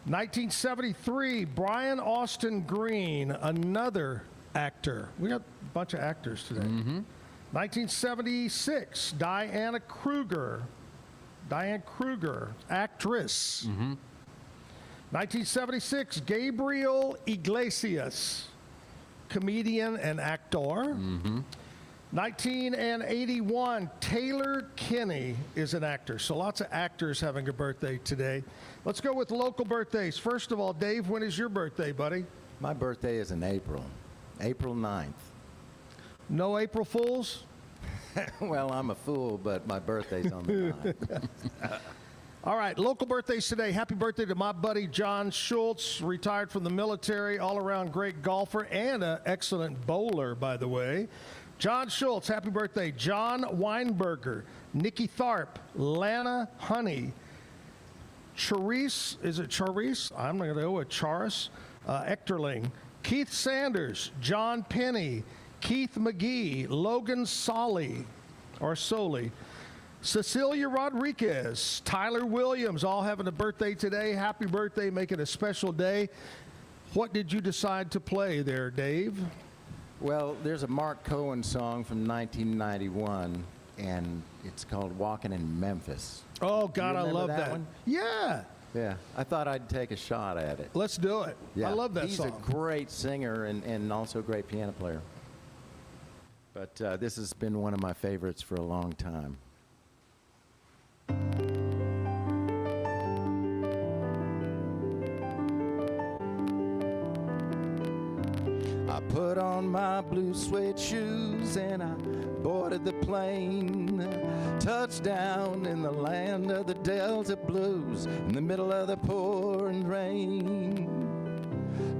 1973, Brian Austin Green, another actor. We got a bunch of actors today. 1976, Diane Kruger, actress. 1976, Gabriel Iglesias, comedian and actor. 1981, Taylor Kinney is an actor. So lots of actors having a birthday today. Let's go with local birthdays. First of all, Dave, when is your birthday, buddy? My birthday is in April 9th. No April Fools? Well, I'm a fool, but my birthday's on the 9th. All right, local birthdays today. Happy birthday to my buddy John Schultz, retired from the military, all-around great golfer and an excellent bowler, by the way. John Schultz, happy birthday. John Weinberger, Nikki Tharp, Lana Honey, Charisse, is it Charisse? I'm going to go with Charis, Ecterling, Keith Sanders, John Penny, Keith McGee, Logan Solly, Cecilia Rodriguez, Tyler Williams, all having a birthday today. Happy birthday, make it a special day. What did you decide to play there, Dave? Well, there's a Mark Cohen song from 1991, and it's called Walking in Memphis. Oh, God, I love that one. Yeah. Yeah, I thought I'd take a shot at it. Let's do it. Yeah. I love that He's song. He's a great singer and also a great piano player. But this has been one of my favorites for a long time. I put on my blue suede shoes and I boarded the plane. Touchdown in the land of the Delta Blues in the middle of the pouring rain.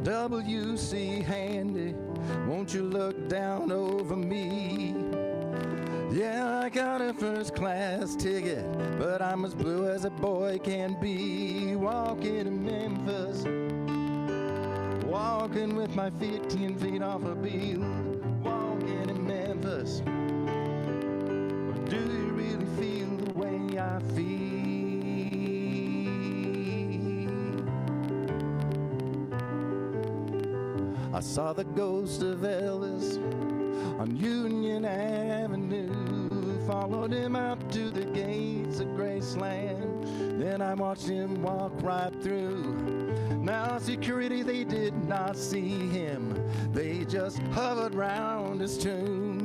W.C. Handy, won't you look down over me? Yeah, I got a first class ticket, but I'm as blue as a boy can be. Walking to Memphis, walking with my 15 feet off a beat. Walking in Memphis, do you really feel the way I feel? I saw the ghost of Ellis on Union Avenue, followed him out to the gates of Graceland, then I watched him walk right through. Now security, they did not see him, they just hovered round his tomb.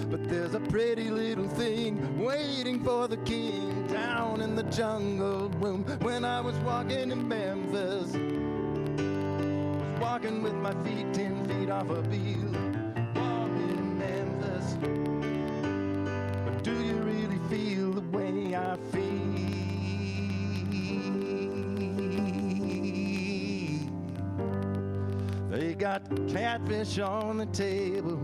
But there's a pretty little thing waiting for the king down in the jungle room. When I was walking in Memphis, was walking with my feet 10 feet off a beam. But do you really feel the way I feel? They got catfish on the table,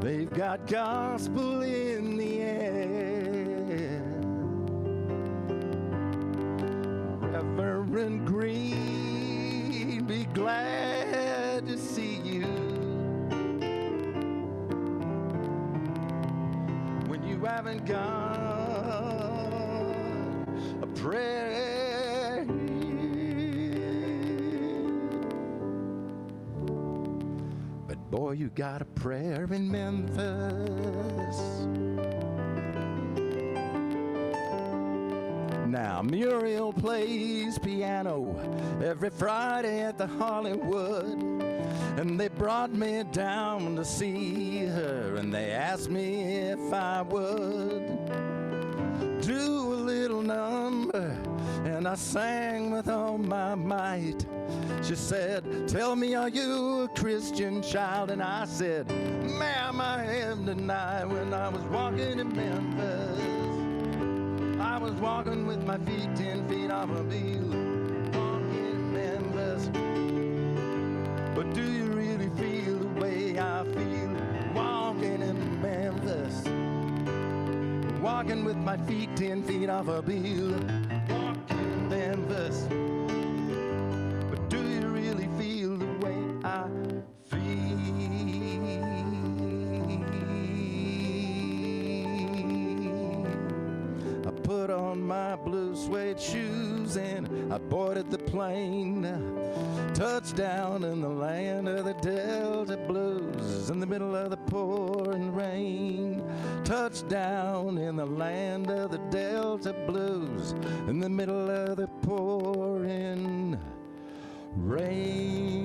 they've got gospel in the air. Reverend Green, be glad to see you. When you haven't got a prayer, but boy, you got a prayer in Memphis. Now Muriel plays piano every Friday at the Hollywood, and they brought me down to see her, and they asked me if I would do a little number, and I sang with all my might. She said, tell me, are you a Christian child? And I said, ma'am, I am tonight. When I was walking in Memphis, I was walking with my feet 10 feet off a wheel, walking in Memphis. But do you really feel the way I feel? Walking in Memphis, walking with my feet 10 feet off a wheel, walking in Memphis. But do you really feel the way I feel? I put on my blue suede shoes and I boarded the plane. Touchdown in the land of the Delta Blues in the middle of the pouring rain. Touchdown in the land of the Delta Blues in the middle of the pouring rain.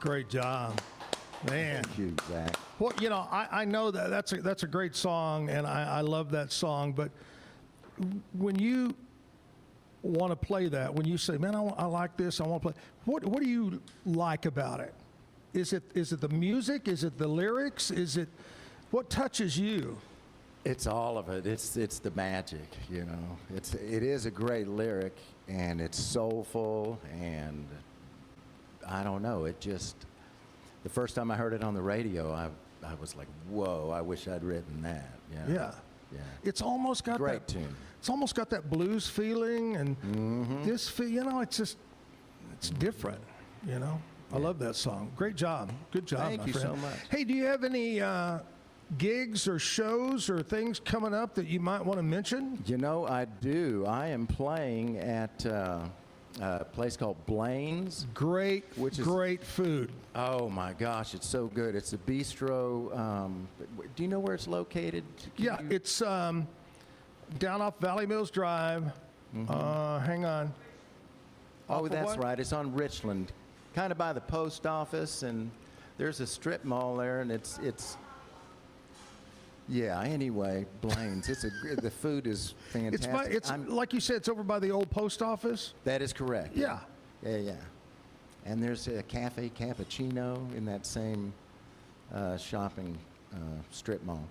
Great job, man. Thank you, Zach. Well, you know, I know that's a great song, and I love that song. But when you want to play that, when you say, "Man, I like this, I want to play," what do you like about it? Is it the music? Is it the lyrics? Is it what touches you? It's all of it. It's the magic, you know. It is a great lyric, and it's soulful, and I don't know. It just the first time I heard it on the radio, I was like, whoa! I wish I'd written that. You know? Yeah. Yeah. It's almost got Great tune. It's almost got that blues feeling, and this feel. You know, it's different. You know, I love that song. Great job. Good job. Thank my you friend. so much. Hey, do you have any gigs or shows or things coming up that you might want to mention? You know, I do. I am playing at a place called Blaine's. Great food. Oh my gosh, it's so good. It's a bistro. Do you know where it's located? It's down off Valley Mills Drive. Hang on. Oh, that's right. It's on Richland, kind of by the post office, and there's a strip mall there, and it's. Yeah. Anyway, Blaine's. The food is fantastic. It's like you said. It's over by the old post office. That is correct. Yeah. Yeah. And there's a Cafe Cappuccino in that same shopping strip mall.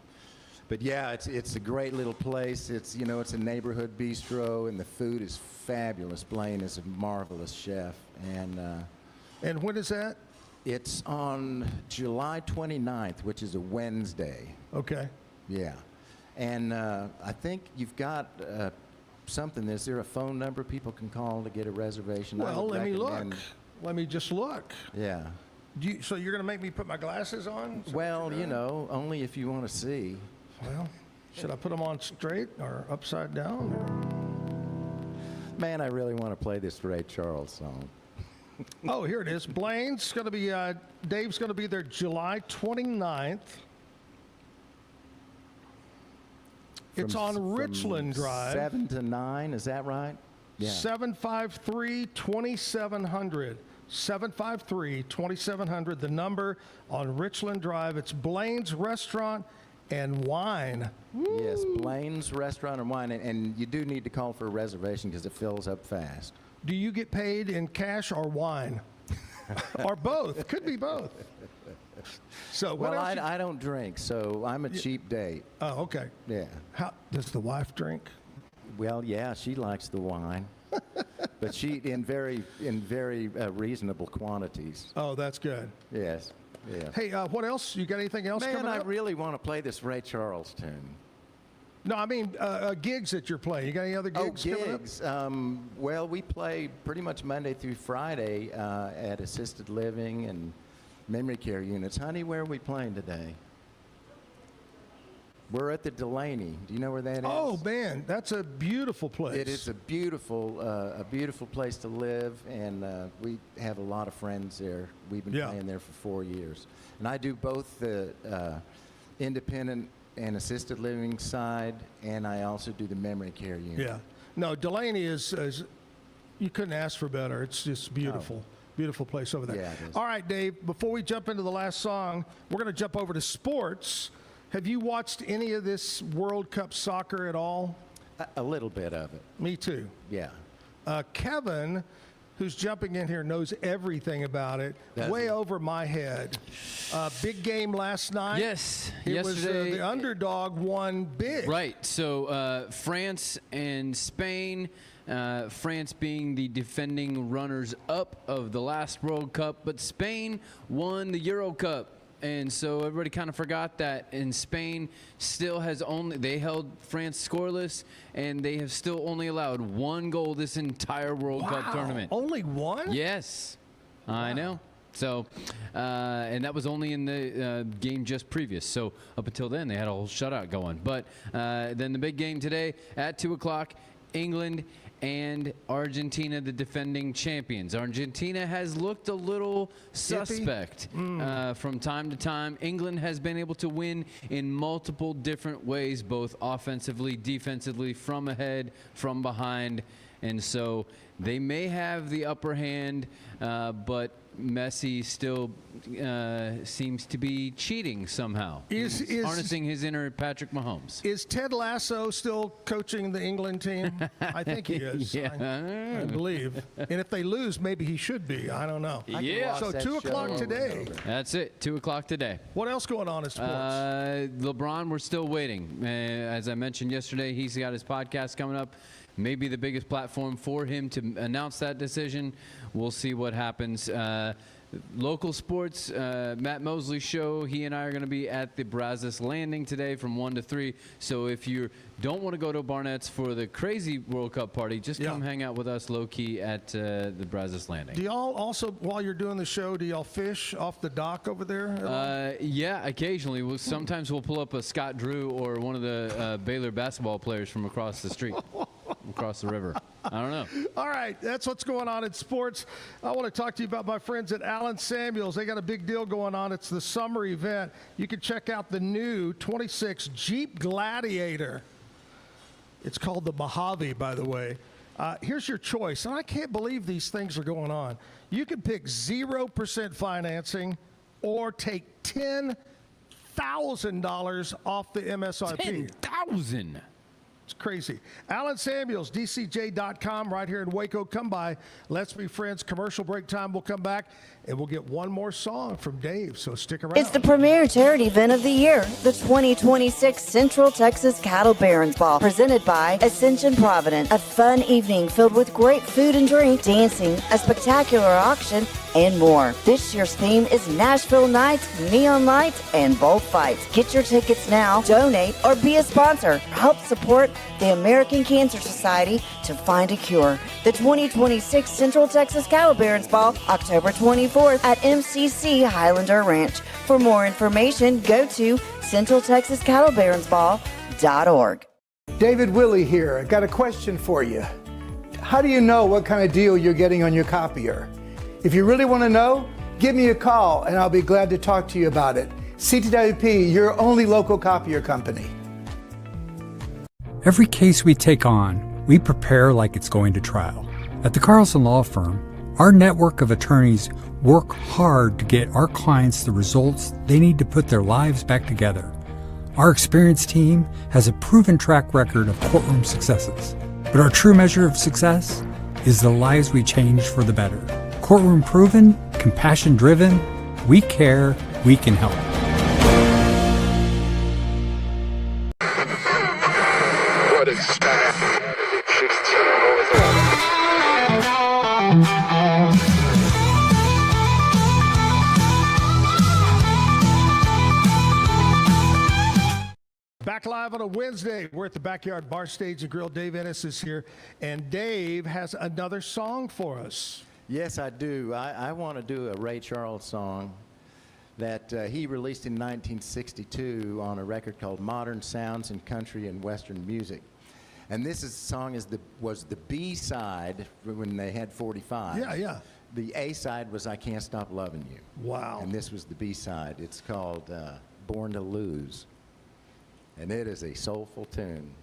But yeah, it's a great little place. It's a neighborhood bistro, and the food is fabulous. Blaine is a marvelous chef, and when is that? It's on July 29th, which is a Wednesday. Okay. Yeah, and I think you've got something. Is there a phone number people can call to get a reservation? Well, let me look. Let me just look. Yeah. So you're going to make me put my glasses on? Well, only if you want to see. Well, should I put them on straight or upside down? Man, I really want to play this Ray Charles song. Oh, here it is. Blaine's going to be, Dave's going to be there July 29th. It's on Richland Drive. 7 to 9, is that right? Yeah. 753-2700. 753-2700, the number on Richland Drive. It's Blaine's Restaurant and Wine. Woo. Yes, Blaine's Restaurant and Wine. And you do need to call for a reservation because it fills up fast. Do you get paid in cash or wine? Or both? Could be both. So what else I don't drink, so I'm a cheap date. Oh, okay. Yeah. How does the wife drink? Well, yeah, she likes the wine. But she in very reasonable quantities. Oh, that's good. Yes. Yeah. Hey, what else? You got anything else coming up? Man, I really want to play this Ray Charles tune. No, I mean gigs that you're playing. You got any other gigs coming up? Well, we play pretty much Monday through Friday at assisted living and memory care units. Honey, where are we playing today? We're at the Delaney. Do you know where that is? Oh, man, that's a beautiful place. It is a beautiful place to live, and we have a lot of friends there. We've been playing there for 4 years. And I do both the independent and assisted living side, and I also do the memory care unit. Yeah. No, Delaney is you couldn't ask for better. It's just beautiful. Oh. Beautiful place over there. Yeah, it is. All right, Dave, before we jump into the last song, we're going to jump over to sports. Have you watched any of this World Cup soccer at all? A little bit of it. Me too. Yeah. Kevin, who's jumping in here, knows everything about it. Way over my head. Big game last night. Yes. It was the underdog won big. Right. So France and Spain, France being the defending runners-up of the last World Cup, but Spain won the Euro Cup. And so everybody kind of forgot that. And Spain still has they held France scoreless, and they have still only allowed one goal this entire World Cup tournament. Only one? Yes. Wow. I know. So, and that was only in the game just previous. So up until then, they had a whole shutout going. But then the big game today at 2 o'clock, England and Argentina, the defending champions. Argentina has looked a little suspect from time to time. England has been able to win in multiple different ways, both offensively, defensively, from ahead, from behind. And so they may have the upper hand, but Messi still seems to be cheating somehow. Is harnessing his inner Patrick Mahomes. Is Ted Lasso still coaching the England team? I think he is. Yeah. I believe. And if they lose, maybe he should be. I don't know. Yeah. So 2 o'clock today. That's it. 2 o'clock today. What else going on in sports? LeBron, we're still waiting. As I mentioned yesterday, he's got his podcast coming up. Maybe the biggest platform for him to announce that decision. We'll see what happens. Local sports, Matt Mosley's show. He and I are going to be at the Brazos Landing today from 1 to 3. So if you don't want to go to Barnett's for the crazy World Cup party, just come hang out with us low-key at the Brazos Landing. Do y'all also, while you're doing the show, do y'all fish off the dock over there? Yeah, occasionally. Sometimes we'll pull up a Scott Drew or one of the Baylor basketball players from across the street, across the river. I don't know. All right, that's what's going on in sports. I want to talk to you about my friends at Allen Samuels. They got a big deal going on. It's the summer event. You can check out the new 26 Jeep Gladiator. It's called the Mojave, by the way. Here's your choice, and I can't believe these things are going on. You can pick 0% financing or take $10,000 off the MSRP. $10,000. It's crazy. Allen Samuels, DCJ.com, right here in Waco. Come by. Let's be friends. Commercial break time. We'll come back, and we'll get one more song from Dave, so stick around. It's the premier charity event of the year, the 2026 Central Texas Cattle Barons Ball, presented by Ascension Providence. A fun evening filled with great food and drink, dancing, a spectacular auction, and more. This year's theme is Nashville Nights, Neon Lights, and Bullfights. Get your tickets now, donate, or be a sponsor. Help support the American Cancer Society to find a cure. The 2026 Central Texas Cattle Barons Ball, October 24th at MCC Highlander Ranch. For more information, go to centraltexascattlebaronsball.org. David Willey here. Got a question for you. How do you know what kind of deal you're getting on your copier? If you really want to know, give me a call and I'll be glad to talk to you about it. CTWP, your only local copier company. Every case we take on, we prepare like it's going to trial. At the Carlson Law Firm, our network of attorneys work hard to get our clients the results they need to put their lives back together. Our experienced team has a proven track record of courtroom successes. But our true measure of success is the lives we change for the better. Courtroom proven, compassion driven, we care, we can help. What is staff? Back live on a Wednesday. We're at the Backyard Bar Stage and Grill. Dave Innis is here, and Dave has another song for us. Yes, I do. I want to do a Ray Charles song that he released in 1962 on a record called Modern Sounds in Country and Western Music. And this song was the B-side when they had 45. Yeah, yeah. The A-side was I Can't Stop Loving You. Wow. And this was the B-side. It's called Born to Lose. And it is a soulful tune.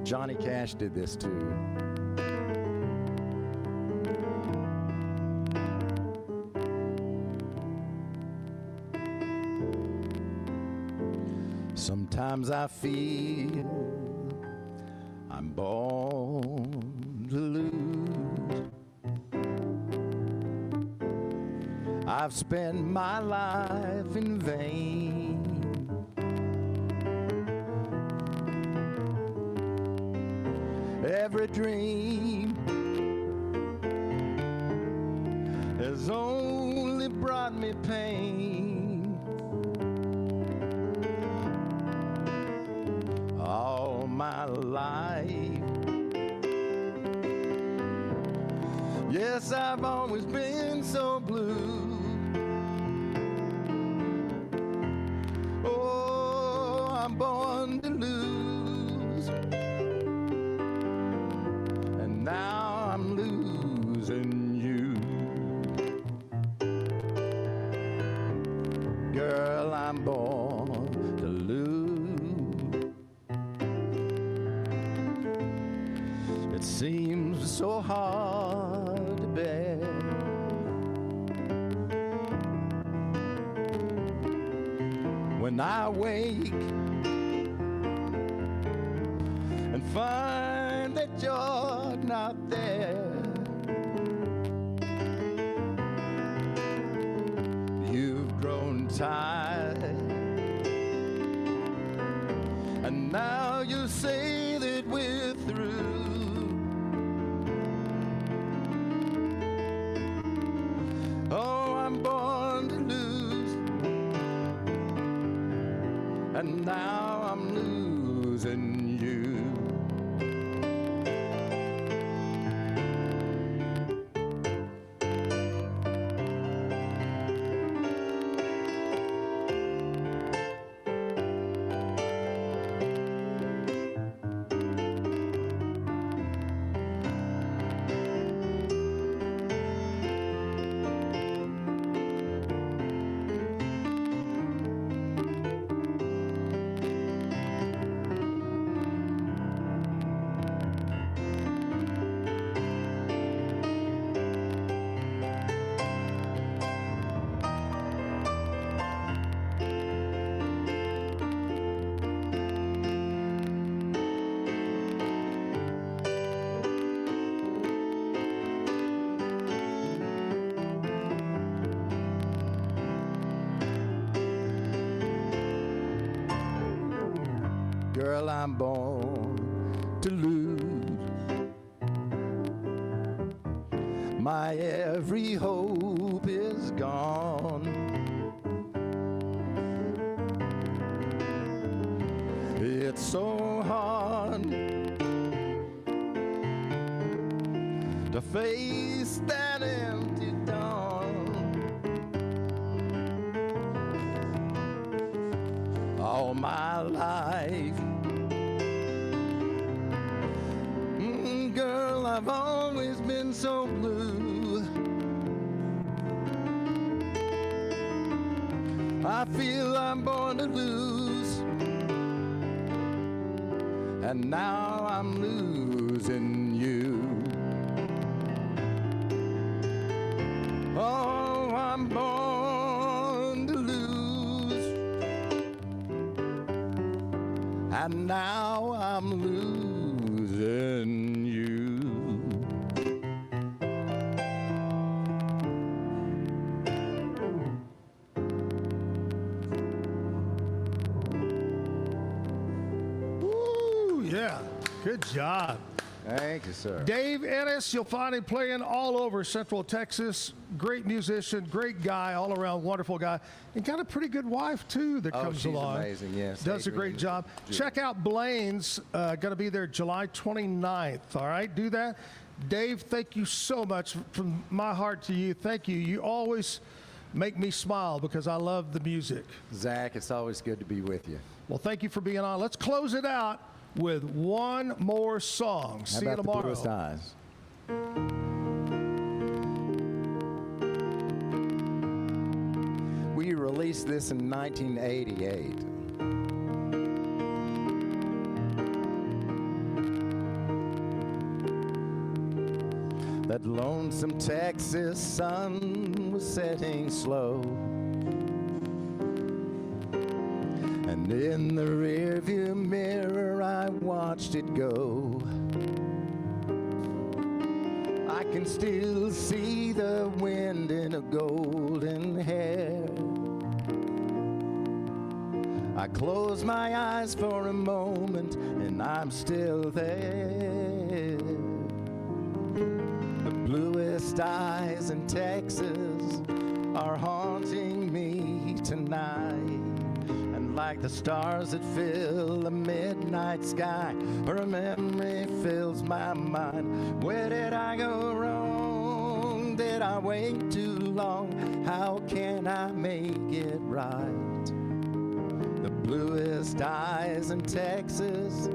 Johnny Cash did this too. Sometimes I feel I'm born to lose. I've spent my life in vain. Every dream has only brought me pain. All my life, yes, I've always been so blue. Oh, I'm born to lose, and now I'm losing you. Girl, I'm born to lose. seems so hard to bear. When I wake and find that you're not there, you've grown tired, and now you say that we're through. Oh, I'm born to lose, and now I'm losing you. Girl, I'm born to lose. My every hope is gone. It's so hard to face that empty dawn. All my life, girl, I've always been so blue. I feel I'm born to lose, and now I'm losing you. Oh, I'm born to lose, and now I'm losing you. Woo, yeah. Good job. Thank you, sir. Dave Innis, you'll find him playing all over Central Texas. Great musician, great guy, all around wonderful guy, and got a pretty good wife too that comes she's along. Amazing, yes. Does a Adrian great job. Jewel. Check out Blaine's. Going to be there July 29th. All right, do that. Dave, thank you so much from my heart to you. Thank you. You always make me smile because I love the music. Zach, it's always good to be with you. Well, thank you for being on. Let's close it out with one more song. How See you about tomorrow. The Bluest Eyes? We released this in 1988. That lonesome Texas sun was setting slow, and in the rearview mirror I watched it go. I can still see the wind in her golden hair. I close my eyes for a moment and I'm still there. The bluest eyes in Texas are haunting me tonight. And like the stars that fill the midnight sky, her memory fills my mind. Where did I go wrong? Did I wait too long? How can I make it right? The bluest eyes in Texas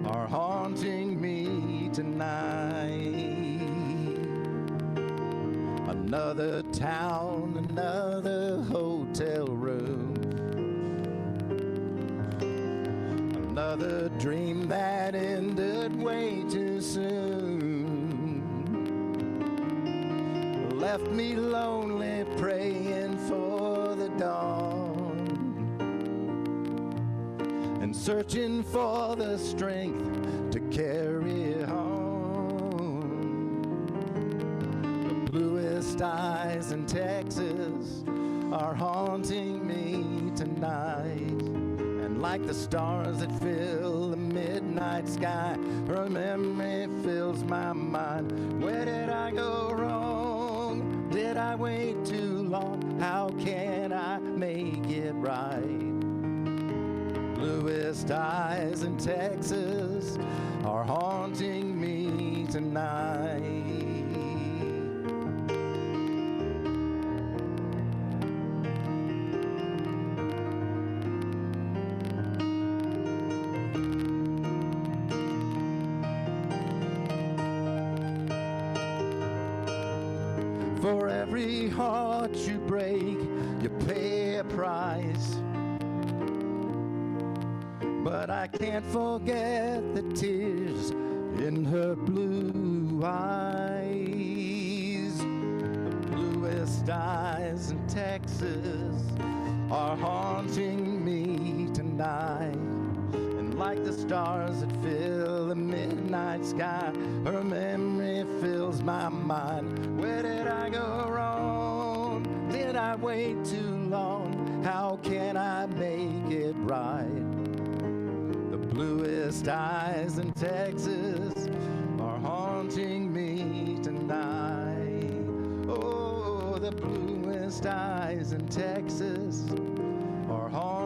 are haunting me tonight. Another town, another hotel room, another dream that ended way too soon. left me lonely, praying for the dawn, and searching for the strength to carry on. The bluest eyes in Texas are haunting me tonight, and like the stars that fill the midnight sky, her memory fills my mind. Where did I go wrong? Did I wait too long? How can I make it right? Bluest eyes in Texas are haunting me tonight. For every heart you break, you pay a price. But I can't forget the tears in her blue eyes. The bluest eyes in Texas are haunting me tonight. And like the stars that fill the midnight sky, her memory fills my mind. Where did I go wrong? Did I wait too long? How can I make it right? The bluest eyes in Texas are haunting me tonight. Oh, the bluest eyes in Texas are haunting